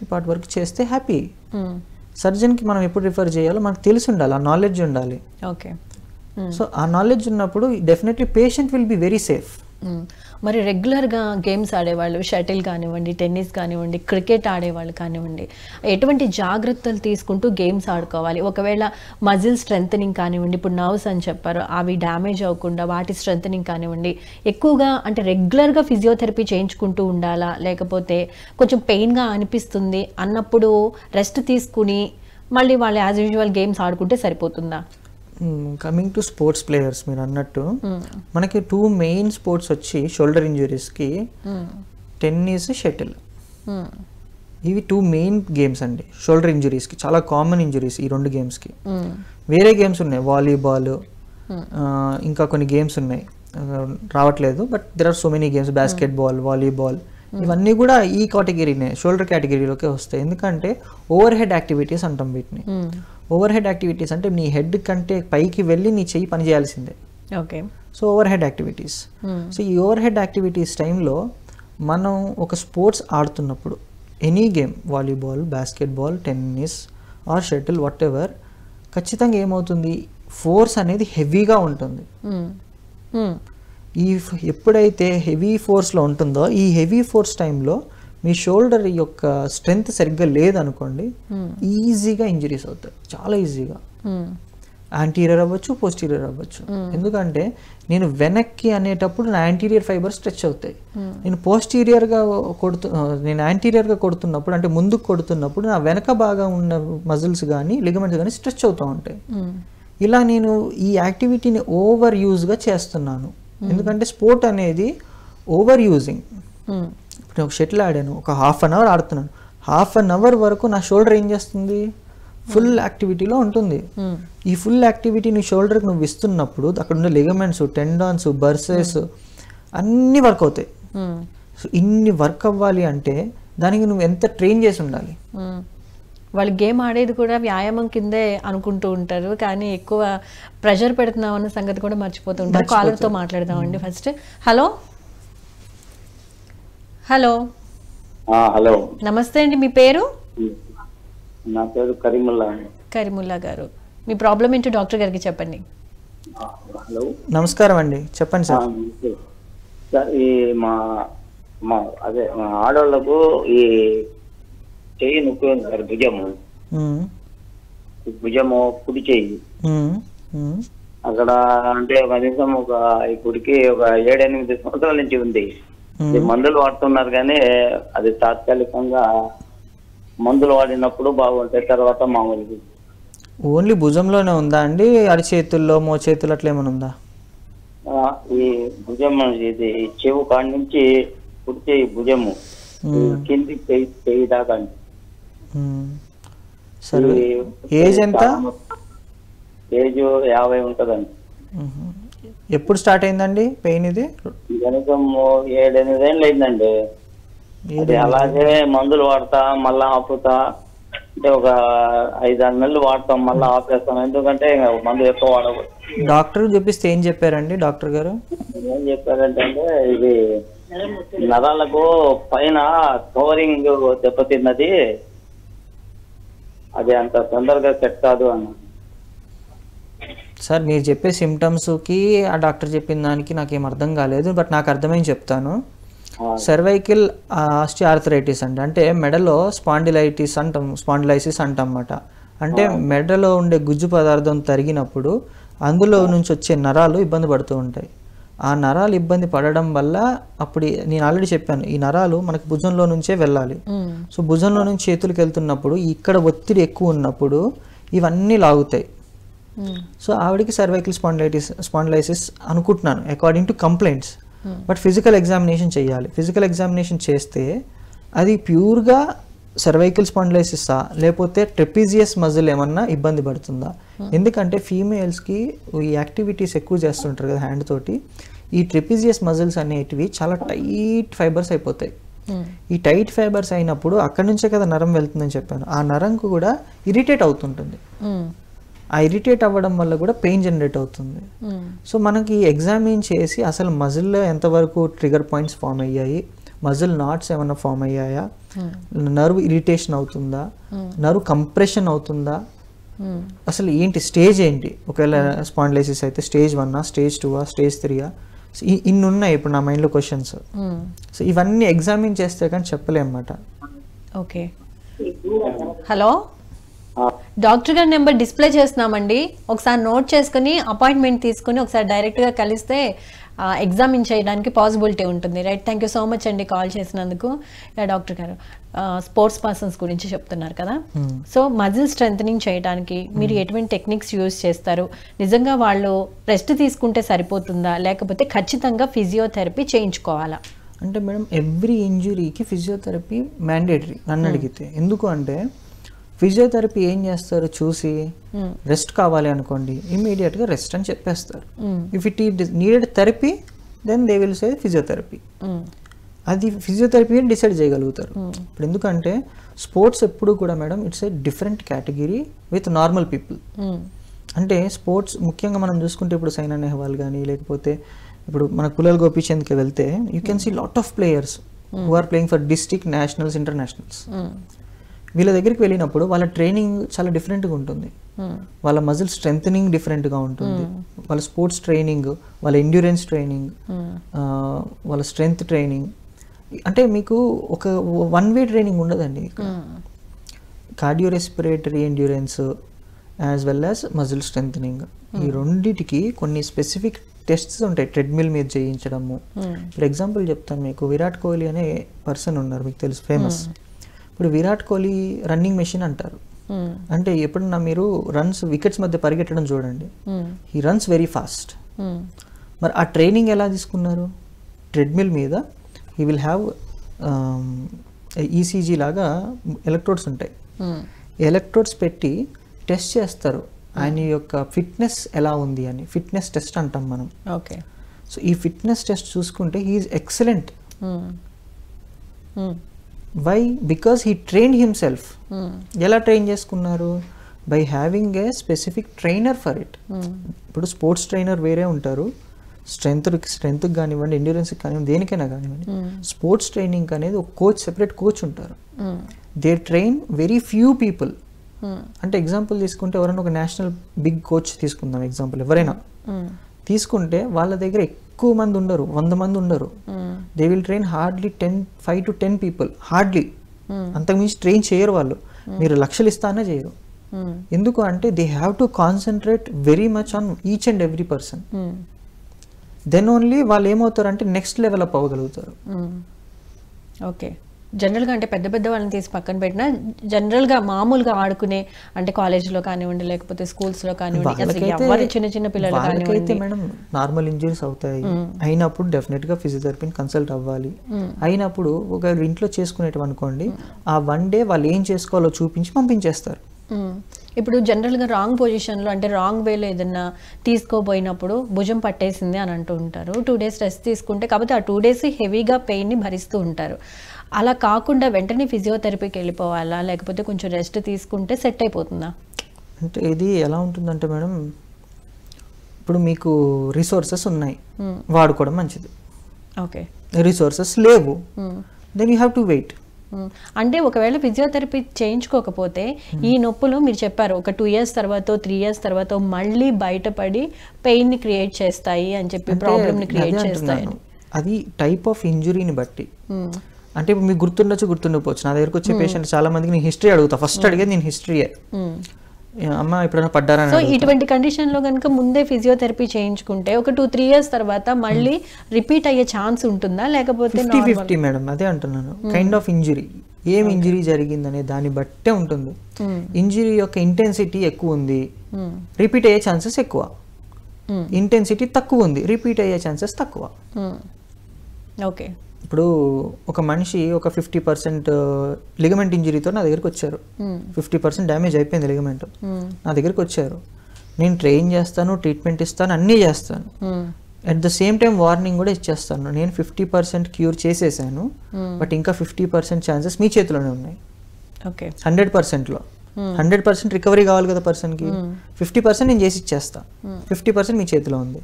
పార్ట్ వర్క్ చేస్తే హ్యాపీ. సర్జన్కి మనం ఎప్పుడు రిఫర్ చేయాలో మనకు తెలిసి ఉండాలి, ఆ నాలెడ్జ్ ఉండాలి. ఓకే, సో ఆ నాలెడ్జ్ ఉన్నప్పుడు definitely patient will be very safe. మరి రెగ్యులర్గా గేమ్స్ ఆడేవాళ్ళు, షటిల్ కానివ్వండి, టెన్నిస్ కానివ్వండి, క్రికెట్ ఆడేవాళ్ళు కానివ్వండి, ఎటువంటి జాగ్రత్తలు తీసుకుంటూ గేమ్స్ ఆడుకోవాలి? ఒకవేళ మజిల్ స్ట్రెంథనింగ్ కానివ్వండి, ఇప్పుడు నర్వ్స్ అని చెప్పారు, అవి డ్యామేజ్ అవ్వకుండా వాటి స్ట్రెంథనింగ్ కానివ్వండి, ఎక్కువగా అంటే రెగ్యులర్గా ఫిజియోథెరపీ చేయించుకుంటూ ఉండాలా, లేకపోతే కొంచెం పెయిన్గా అనిపిస్తుంది అన్నప్పుడు రెస్ట్ తీసుకుని మళ్ళీ వాళ్ళు యాజ్ యూజువల్ గేమ్స్ ఆడుకుంటే సరిపోతుందా? కమింగ్ టు స్పోర్ట్స్ ప్లేయర్స్, మీరు అన్నట్టు మనకి 2 మెయిన్ స్పోర్ట్స్ వచ్చి షోల్డర్ ఇంజురీస్కి టెన్నిస్, షటిల్. ఇవి 2 మెయిన్ గేమ్స్ అండి షోల్డర్ ఇంజురీస్కి. చాలా కామన్ ఇంజురీస్ ఈ 2 గేమ్స్కి. వేరే గేమ్స్ ఉన్నాయి, వాలీబాల్, ఇంకా కొన్ని గేమ్స్ ఉన్నాయి రావట్లేదు, but there are so many games, basketball, volleyball, ఇవన్నీ కూడా ఈ కేటగిరీనే, షోల్డర్ కేటగిరీలోకే వస్తాయి. ఎందుకంటే ఓవర్ హెడ్ యాక్టివిటీస్ అంటాం వీటిని. ఓవర్ హెడ్ యాక్టివిటీస్ అంటే నీ హెడ్ కంటే పైకి వెళ్ళి నీ చెయ్యి పని చేయాల్సిందే. Okay, so overhead activities. So ఈ ఓవర్ హెడ్ యాక్టివిటీస్ టైంలో మనం ఒక స్పోర్ట్స్ ఆడుతున్నప్పుడు any game, volleyball, basketball, tennis or shuttle whatever, ఖచ్చితంగా ఏమవుతుంది ఫోర్స్ అనేది హెవీగా ఉంటుంది. ఈ ఎప్పుడైతే హెవీ ఫోర్స్లో ఉంటుందో ఈ హెవీ ఫోర్స్ టైంలో మీ షోల్డర్ యొక్క స్ట్రెంగ్త్ సరిగ్గా లేదనుకోండి ఈజీగా ఇంజరీస్ అవుతాయి, చాలా ఈజీగా. యాంటీరియర్ అవ్వచ్చు, పోస్టీరియర్ అవ్వచ్చు. ఎందుకంటే నేను వెనక్కి అనేటప్పుడు నా యాంటీరియర్ ఫైబర్ స్ట్రెచ్ అవుతాయి. నేను నేను యాంటీరియర్గా కొడుతున్నప్పుడు అంటే ముందుకు కొడుతున్నప్పుడు నా వెనక బాగా ఉన్న మజిల్స్ కానీ లిగమెంట్స్ కానీ స్ట్రెచ్ అవుతూ ఉంటాయి. ఇలా నేను ఈ యాక్టివిటీని ఓవర్ యూజ్గా చేస్తున్నాను. ఎందుకంటే స్పోర్ట్ అనేది ఓవర్ యూజింగ్. ఇప్పుడు నేను ఒక షటిల్ ఆడాను, ఒక ½ అన్ అవర్ ఆడుతున్నాను, ½ అన్ అవర్ వరకు నా షోల్డర్ ఏం చేస్తుంది ఫుల్ యాక్టివిటీలో ఉంటుంది. ఈ ఫుల్ యాక్టివిటీ నీ షోల్డర్కి నువ్వు ఇస్తున్నప్పుడు అక్కడ ఉన్న లిగమెంట్స్, టెండాన్స్, బర్సెస్ అన్నీ వర్క్ అవుతాయి. సో ఇన్ని వర్క్ అవ్వాలి అంటే దానికి నువ్వు ఎంత ట్రైన్ చేసి ఉండాలి. వాళ్ళు గేమ్ ఆడేది కూడా వ్యాయామం కిందే అనుకుంటూ ఉంటారు, కానీ ఎక్కువ ప్రెషర్ పెడుతున్నాం అన్న సంగతి కూడా మర్చిపోతూ ఉంటారు. కాలర్తో మాట్లాడదామండి ఫస్ట్. హలో హలో హలో, నమస్తే అండి, మీ పేరు? నా పేరు కరీముల్లా. కరీముల్లా గారు, మీ ప్రాబ్లం ఏంటో డాక్టర్ గారికి చెప్పండి. హలో, నమస్కారం అండి, చెప్పండి సార్. సార్ ఈ మా ఆడవాళ్ళకు ఈ చెయ్యి నొప్పి ఉంది సార్, భుజము కుడి చెయ్యి. అక్కడ అంటే కనీసం ఇప్పటికి ఒక 7-8 సంవత్సరాల నుంచి ఉంది. మందులు వాడుతున్నారు కానీ అది తాత్కాలికంగా మందులు వాడినప్పుడు బాగుంటాయి, తర్వాత మామూలు. ఓన్లీ భుజంలోనే ఉందా అండి, అరిచేతుల్లో, మోచేతులు అట్లా ఏమైనా ఉందా? ఈ భుజం ఇది చెవు కాడి నుంచి కుడిచే భుజము కింది చెయ్యి దాకా. సరే, ఏజ్ ఎంత? ఏజ్ 50 ఉంటదండి. ఎప్పుడు స్టార్ట్ అయిందండి పెయిన్ ఇది? కనీసం 7-8 ఏళ్ళు అయిందండి. అలాగే మందులు వాడతా మళ్ళా ఆపుతా, అంటే ఒక 5-6 నెలలు వాడతాం మళ్ళీ ఆపేస్తాం, ఎందుకంటే మందు ఎక్కువ వాడకూడదు. డాక్టర్ చూపిస్తే ఏం చెప్పారండి డాక్టర్ గారు? ఏం చెప్పారంటే ఇది నరాలకు పైన కవరింగ్ దెబ్బతిన్నది, అది అంత తొందరగా సెట్ కాదు అన్న. సార్ మీరు చెప్పే సిమ్టమ్స్కి ఆ డాక్టర్ చెప్పిన దానికి నాకేం అర్థం కాలేదు, బట్ నాకు అర్థమైంది చెప్తాను. సర్వైకల్ ఆస్టియోఆర్థరైటిస్ అంటే మెడలో స్పాండిలైసిస్ అంటాం అన్నమాట. అంటే మెడలో ఉండే గుజ్జు పదార్థం తరిగినప్పుడు అందులో నుంచి వచ్చే నరాలు ఇబ్బంది పడుతూ ఉంటాయి. ఆ నరాలు ఇబ్బంది పడడం వల్ల అప్పుడు నేను ఆల్రెడీ చెప్పాను, ఈ నరాలు మనకి భుజంలో నుంచే వెళ్ళాలి. సో భుజంలో నుంచి చేతులకు వెళ్తున్నప్పుడు ఇక్కడ ఒత్తిడి ఎక్కువ ఉన్నప్పుడు ఇవన్నీ లాగుతాయి. సో ఆవిడకి సర్వైకల్ స్పాండిలైసిస్ అనుకుంటున్నాను according to complaints. But physical examination చేయాలి. ఫిజికల్ ఎగ్జామినేషన్ చేస్తే అది ప్యూర్గా సర్వైకల్ స్పాండిలైసిసా లేకపోతే ట్రెపీజియస్ మజిల్ ఏమన్నా ఇబ్బంది పడుతుందా. ఎందుకంటే ఫీమేల్స్కి ఈ యాక్టివిటీస్ ఎక్కువ చేస్తుంటారు కదా హ్యాండ్ తోటి, ఈ ట్రెపీజియస్ మజిల్స్ అనేటివి చాలా టైట్ ఫైబర్స్ అయిపోతాయి. ఈ టైట్ ఫైబర్స్ అయినప్పుడు అక్కడి నుంచే కదా నరం వెళ్తుందని చెప్పాను, ఆ నరంకు కూడా ఇరిటేట్ అవుతుంటుంది. ఆ ఇరిటేట్ అవ్వడం వల్ల కూడా పెయిన్ జనరేట్ అవుతుంది. సో మనకి ఎగ్జామిన్ చేసి అసలు మజిల్లో ఎంతవరకు ట్రిగర్ పాయింట్స్ ఫామ్ అయ్యాయి, మజిల్ నాట్స్ ఏమైనా ఫామ్ అయ్యాయా, నర్వ్ ఇరిటేషన్ అవుతుందా, నర్వ్ కంప్రెషన్ అవుతుందా, అసలు ఏంటి స్టేజ్ ఏంటి, ఒకవేళ స్పాండిలైసిస్ అయితే స్టేజ్ 1, స్టేజ్ 2, స్టేజ్ 3, ఇన్ని ఉన్నాయి ఇప్పుడు నా మైండ్లో క్వశ్చన్స్. సో ఇవన్నీ ఎగ్జామిన్ చేస్తే కానీ చెప్పలేమన్నమాట. ఓకే, హలో డాక్టర్ గారి నెంబర్ డిస్ప్లే చేస్తున్నామండి, ఒకసారి నోట్ చేసుకుని అపాయింట్మెంట్ తీసుకుని ఒకసారి డైరెక్ట్గా కలిస్తే ఎగ్జామిన్ చేయడానికి పాసిబిలిటీ ఉంటుంది. Right, thank you so much అండి కాల్ చేసినందుకు. డాక్టర్ గారు స్పోర్ట్స్ పర్సన్స్ గురించి చెప్తున్నారు కదా, సో మజిల్ స్ట్రెంథనింగ్ చేయడానికి మీరు ఎటువంటి టెక్నిక్స్ యూజ్ చేస్తారు? నిజంగా వాళ్ళు రెస్ట్ తీసుకుంటే సరిపోతుందా లేకపోతే ఖచ్చితంగా ఫిజియోథెరపీ చేయించుకోవాలా? అంటే మేడం ఎవ్రీ ఇంజురీకి ఫిజియోథెరపీ మ్యాండేటరీ నన్ను అడిగితే. ఎందుకు అంటే ఫిజియోథెరపీ ఏం చేస్తారు, చూసి రెస్ట్ కావాలి అనుకోండి ఇమీడియట్గా రెస్ట్ అని చెప్పేస్తారు. If it needed therapy then they will say physiotherapy. అది ఫిజియోథెరపీ డిసైడ్ చేయగలుగుతారు. ఇప్పుడు ఎందుకంటే స్పోర్ట్స్ ఎప్పుడు కూడా madam it's a different category with normal people. అంటే స్పోర్ట్స్ ముఖ్యంగా మనం చూసుకుంటే ఇప్పుడు సైనా నెహ్వాల్ కానీ లేకపోతే ఇప్పుడు మన కులాల్ గోపీచంద్కి వెళ్తే you can see lot of players who are playing for district, nationals, internationals. వీళ్ళ దగ్గరికి వెళ్ళినప్పుడు వాళ్ళ ట్రైనింగ్ చాలా డిఫరెంట్గా ఉంటుంది, వాళ్ళ మజిల్ స్ట్రెంథనింగ్ డిఫరెంట్గా ఉంటుంది, వాళ్ళ స్పోర్ట్స్ ట్రైనింగ్, వాళ్ళ ఎండ్యూరెన్స్ ట్రైనింగ్, వాళ్ళ స్ట్రెంగ్త్ ట్రైనింగ్. అంటే మీకు ఒక వన్ వే ట్రైనింగ్ ఉండదండి. Cardio respiratory endurance as well as muscle strengthening, ఈ రెండింటికి కొన్ని స్పెసిఫిక్ టెస్ట్స్ ఉంటాయి ట్రెడ్మిల్ మీద చేయించడము. ఫర్ ఎగ్జాంపుల్ చెప్తాను మీకు, విరాట్ కోహ్లీ అనే పర్సన్ ఉన్నారు మీకు తెలుసు, ఫేమస్. ఇప్పుడు విరాట్ కోహ్లీ రన్నింగ్ మెషిన్ అంటారు. అంటే ఎప్పుడన్నా మీరు రన్స్ వికెట్స్ మధ్య పరిగెట్టడం చూడండి, హీ రన్స్ వెరీ ఫాస్ట్. మరి ఆ ట్రైనింగ్ ఎలా తీసుకున్నారు? ట్రెడ్మిల్ మీద హీ విల్ హ్యావ్ ఈసీజీ లాగా ఎలక్ట్రోడ్స్ ఉంటాయి, ఎలక్ట్రోడ్స్ పెట్టి టెస్ట్ చేస్తారు ఆయన యొక్క ఫిట్నెస్ ఎలా ఉంది అని. ఫిట్నెస్ టెస్ట్ అంటాం మనం. ఓకే, సో ఈ ఫిట్నెస్ టెస్ట్ చూసుకుంటే he's excellent. Why? Because he train himself. ఎలా ట్రైన్ చేసుకున్నారు? By having a specific trainer for it. ఇప్పుడు స్పోర్ట్స్ ట్రైనర్ వేరే ఉంటారు, స్ట్రెంగ్త్కి కానివ్వండి, ఎండ్యూరెన్స్కి కానివ్వండి, దేనికైనా కానివ్వండి. స్పోర్ట్స్ ట్రైనింగ్ అనేది ఒక కోచ్, సెపరేట్ కోచ్ ఉంటారు. They train very few people. అంటే ఎగ్జాంపుల్ తీసుకుంటే ఎవరైనా ఒక నేషనల్ బిగ్ కోచ్ తీసుకుందాం ఎగ్జాంపుల్, ఎవరైనా తీసుకుంటే వాళ్ళ దగ్గర ఎక్కువ మంది ఉండరు, 100 మంది ఉండరు. They will train hardly 5 to 10 people, hardly. అంతకుమించి ట్రైన్ చేయరు వాళ్ళు. మీరు లక్షలు ఇస్తానే చేయరు. ఎందుకు అంటే they have to concentrate very much on each and every person. Then only వాళ్ళు ఏమవుతారు అంటే నెక్స్ట్ లెవెల్ అప్ అవ్వగలుగుతారు. ఓకే, జనరల్గా అంటే పెద్ద పెద్ద వాళ్ళని తీసి పక్కన పెట్టినా జనరల్గా మామూలుగా ఆడుకునే అంటే కాలేజ్లో కానివ్వండి లేకపోతే స్కూల్స్లో కానివ్వండి, ఎవరి చిన్న చిన్న పిల్లలు కానివ్వండి, మేడం నార్మల్ ఇంజరీస్ అవుతాయి అయినప్పుడు డెఫినెట్గా ఫిజియోథెరపీని కన్సల్ట్ అవ్వాలి. అయినప్పుడు ఒక ఇంట్లో చేసుకునేటివి అనుకోండి, ఆ 1 day వాళ్ళు ఏం చేసుకోవాలో చూపించి పంపించేస్తారు. ఇప్పుడు జనరల్గా రాంగ్ పొజిషన్లో అంటే రాంగ్ వేలో ఏదన్నా తీసుకోపోయినప్పుడు భుజం పట్టేసింది అని అంటూ ఉంటారు. 2 days రెస్ట్ తీసుకుంటే, కాబట్టి ఆ 2 days హెవీగా పెయిన్ని భరిస్తూ ఉంటారు. అలా కాకుండా వెంటనే ఫిజియోథెరపీకి వెళ్ళిపోవాలా లేకపోతే కొంచెం రెస్ట్ తీసుకుంటే సెట్ అయిపోతుందా? అంటే ఇది ఎలా ఉంటుందంటే మేడం, ఇప్పుడు మీకు రిసోర్సెస్ ఉన్నాయి, వాడుకోవడం మంచిది. ఓకే, రిసోర్సెస్ లేవు, then you have to wait. అంటే ఒకవేళ ఫిజియోథెరపీ చేయించుకోకపోతే ఈ నొప్పులు మీరు చెప్పారు ఒక 2 years తర్వాత 3 years తర్వాత మళ్ళీ బయటపడి పెయిన్ ని క్రియేట్ చేస్తాయి అని చెప్పి ప్రాబ్లమ్ ని క్రియేట్ చేస్తాయి. అది టైప్ ఆఫ్ ఇంజురీని బట్టి. అంటే ఇప్పుడు మీకు గుర్తుండకపోవచ్చు. నా దగ్గరకు వచ్చే పేషెంట్ చాలా మందికి నేను హిస్టరీ అడుగుతా. ఫస్ట్ అడిగేది నేను హిస్టరీయే. అమ్మ ఎప్పుడైనా పడ్డారా? సో ఇటువంటి కండిషన్ లో కనుక ముందే ఫిజియోథెరపీ చేయించుకుంటే ఒక 2-3 years తర్వాత మళ్ళీ రిపీట్ అయ్యే ఛాన్స్ ఉంటుందా లేకపోతే 50-50 మేడం, అదే అంటున్నాను. కైండ్ ఆఫ్ ఇంజురీ, ఏం ఇంజురీ జరిగిందనే దాన్ని బట్టే ఉంటుంది. ఇంజురీ యొక్క ఇంటెన్సిటీ ఎక్కువ ఉంది, రిపీట్ అయ్యే ఛాన్సెస్ ఎక్కువ. ఇంటెన్సిటీ తక్కువ ఉంది, రిపీట్ అయ్యే ఛాన్సెస్ తక్కువ. ఓకే. ఇప్పుడు ఒక మనిషి ఒక 50% లిగమెంట్ ఇంజరీతో నా దగ్గరికి వచ్చారు. 50% డ్యామేజ్ అయిపోయింది లిగమెంట్. నా దగ్గరికి వచ్చారు. నేను ట్రైన్ చేస్తాను, ట్రీట్మెంట్ ఇస్తాను, అన్నీ చేస్తాను. At the same time warning కూడా ఇచ్చేస్తాను. నేను 50% క్యూర్ చేసేసాను, బట్ ఇంకా 50% ఛాన్సెస్ మీ చేతిలోనే ఉన్నాయి. 100%లో 100% రికవరీ కావాలి కదా పర్సన్కి. 50% నేను చేసి ఇచ్చేస్తా, 50% మీ చేతిలో ఉంది.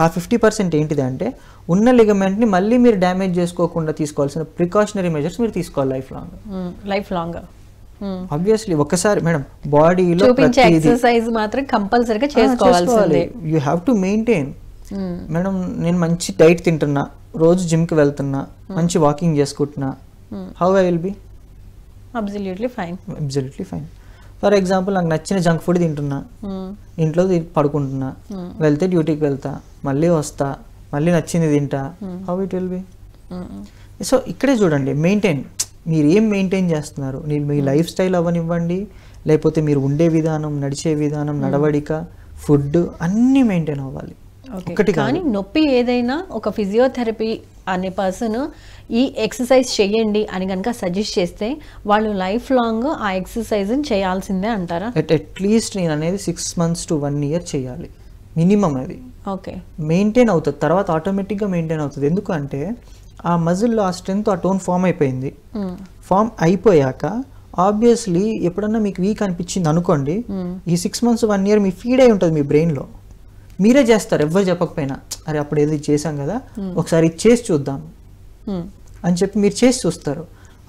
ఆ 50% ఏంటిది అంటే ఉన్న లిగమెంట్ని మళ్ళీ మీరు డ్యామేజ్ చేసుకోకుండా తీసుకోవాల్సిన ప్రికాషనరీ మెజర్స్ మీరు తీసుకోవాలి లైఫ్ లాంగ్. ఆబ్వియస్లీ ఒకసారి మేడం బాడీలో ఎక్సర్సైజ్ మాత్రం కంపల్సరీగా చేసుకోవాల్సిందే. You have to maintain. Madam నేను మంచి డైట్ తింటున్నా, రోజు జిమ్కి వెళ్తున్నా, మంచి వాకింగ్ చేసుకుంటున్నా, how I will be? Absolutely fine. For example నాకు నచ్చిన జంక్ ఫుడ్ తింటున్నా, ఇంట్లో పడుకుంటున్నా, వెళ్తే డ్యూటీకి వెళ్తా, మళ్ళీ వస్తా, మళ్ళీ నచ్చింది తింటా, how it will be? So ఇక్కడే చూడండి, మెయింటైన్. మీరు ఏం మెయింటైన్ చేస్తున్నారు? మీ లైఫ్ స్టైల్ అవ్వనివ్వండి, లేకపోతే మీరు ఉండే విధానం, నడిచే విధానం, నడవడిక, ఫుడ్ అన్నీ మెయింటైన్ అవ్వాలి. కానీ నొప్పి ఏదైనా ఒక ఫిజియోథెరపీ అనే పర్సన్ ఈ ఎక్సర్సైజ్ చేయండి అని కనుక సజెస్ట్ చేస్తే వాళ్ళు లైఫ్ లాంగ్ ఆ ఎక్సర్సైజ్ చేయాల్సిందే అంటారా? అట్లీస్ట్ నేను అనేది 6 months to 1 year చేయాలి మినిమం. అది ఓకే, మెయింటైన్ అవుతుంది, తర్వాత ఆటోమేటిక్గా మెయింటైన్ అవుతుంది. ఎందుకంటే ఆ మజిల్లో ఆ స్ట్రెంత్, ఆ టోన్ ఫామ్ అయిపోయింది. ఫామ్ అయిపోయాక ఆబ్వియస్లీ ఎప్పుడన్నా మీకు వీక్ అనిపించింది అనుకోండి, ఈ 6 months 1 year మీ ఫీడ్ అయి ఉంటుంది మీ బ్రెయిన్లో. మీరే చేస్తారు ఎవరు చెప్పకపోయినా, అరే అప్పుడు ఏదో చేసాం కదా ఒకసారి ఇది చేసి చూద్దాం అని చెప్పి మీరు చేసి చూస్తారు.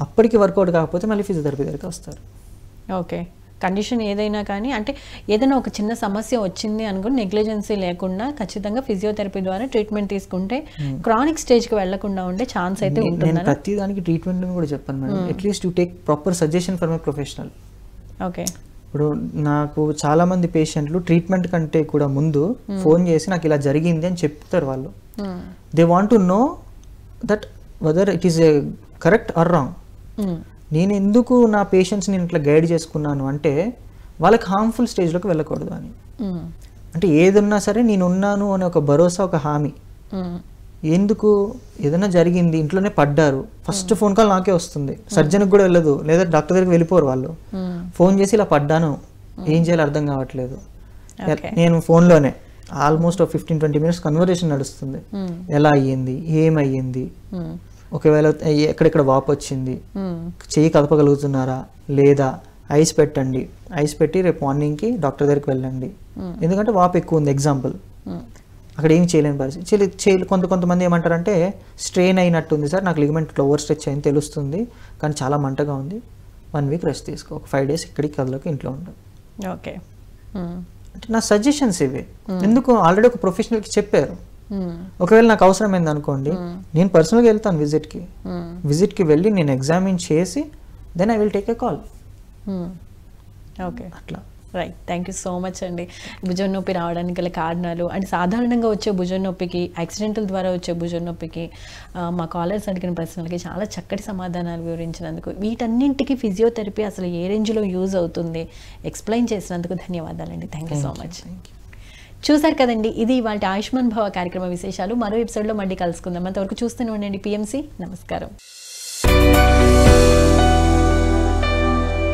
అప్పటికి వర్కౌట్ కాకపోతే మళ్ళీ ఫిజియోథెరపీ దగ్గరికి వస్తారు. ఓకే, కండిషన్ ఏదైనా కానీ అంటే ఏదైనా ఒక చిన్న సమస్య వచ్చింది అనుకుని నెగ్లిజెన్సీ లేకుండా ఖచ్చితంగా ఫిజియోథెరపీ ద్వారా ట్రీట్మెంట్ తీసుకుంటే క్రానిక్ స్టేజ్కి వెళ్లకుండా ఉండే ఛాన్స్ అయితే ఉంటుంది. నేను ప్రతి దానికి ట్రీట్మెంట్ కూడా చెప్పాను madam. At least you take proper suggestion from a professional. Okay, ఇప్పుడు నాకు చాలా మంది పేషెంట్లు ట్రీట్మెంట్ కంటే కూడా ముందు ఫోన్ చేసి నాకు ఇలా జరిగింది అని చెప్తారు. వాళ్ళు they want to know that whether it is a correct or wrong. నేను ఎందుకు నా పేషెంట్స్ని ఇట్లా గైడ్ చేసుకున్నాను అంటే వాళ్ళకి హార్మ్ఫుల్ స్టేజ్లోకి వెళ్ళకూడదు అని. అంటే ఏదున్నా సరే నేను ఉన్నాను అనే ఒక భరోసా, ఒక హామీ. ఎందుకు ఏదైనా జరిగింది, ఇంట్లోనే పడ్డారు, ఫస్ట్ ఫోన్ కాల్ నాకే వస్తుంది, సర్జన్కి కూడా వెళ్ళదు, లేదా డాక్టర్ దగ్గరికి వెళ్ళిపోరు వాళ్ళు. ఫోన్ చేసి ఇలా పడ్డాను, ఏం చేయాలో అర్థం కావట్లేదు. నేను ఫోన్లోనే ఆల్మోస్ట్ 15-20 minutes కన్వర్సేషన్ నడుస్తుంది. ఎలా అయ్యింది, ఏమయ్యింది, ఒకవేళ ఎక్కడెక్కడ వాపు వచ్చింది, చెయ్యి కదపగలుగుతున్నారా లేదా, ఐస్ పెట్టండి, ఐస్ పెట్టి రేపు మార్నింగ్కి డాక్టర్ దగ్గరికి వెళ్ళండి. ఎందుకంటే వాపు ఎక్కువ ఉంది ఎగ్జాంపుల్, అక్కడ ఏం చేయలేని పరిస్థితి. కొంతమంది ఏమంటారంటే స్ట్రెయిన్ అయినట్టుంది సార్, నాకు లిగమెంట్ ఓవర్ స్ట్రెచ్ అయింది తెలుస్తుంది, కానీ చాలా మంటగా ఉంది, 1 week రెస్ట్ తీసుకో, ఒక 5 days ఇక్కడికి కదలకు, ఇంట్లో ఉండదు. ఓకే, అంటే నా సజెషన్స్ ఇవే. ఎందుకు ఆల్రెడీ ఒక ప్రొఫెషనల్కి చెప్పారు. ఒకవేళ నాకు అవసరమైంది అనుకోండి, నేను పర్సనల్గా వెళ్తాను విజిట్కి వెళ్ళి నేను ఎగ్జామిన్ చేసి then I will take a call. Okay, అట్లా right. Thank you so much అండి. భుజం నొప్పి రావడానికి గల కారణాలు అండ్ సాధారణంగా వచ్చే భుజం నొప్పికి, యాక్సిడెంటల్ ద్వారా వచ్చే భుజం నొప్పికి మా కాలర్స్ అడిగిన ప్రశ్నలకి చాలా చక్కటి సమాధానాలు వివరించినందుకు, వీటన్నింటికి ఫిజియోథెరపీ అసలు ఏ రేంజ్లో యూజ్ అవుతుంది ఎక్స్ప్లెయిన్ చేసినందుకు ధన్యవాదాలండి. Thank you so much. చూసారు కదండి, ఇది ఇవాళ ఆయుష్మాన్ భవ కార్యక్రమ విశేషాలు. మరో ఎపిసోడ్లో మళ్ళీ కలుసుకుందాం. అంతవరకు చూస్తూనే ఉండండి PMC. నమస్కారం.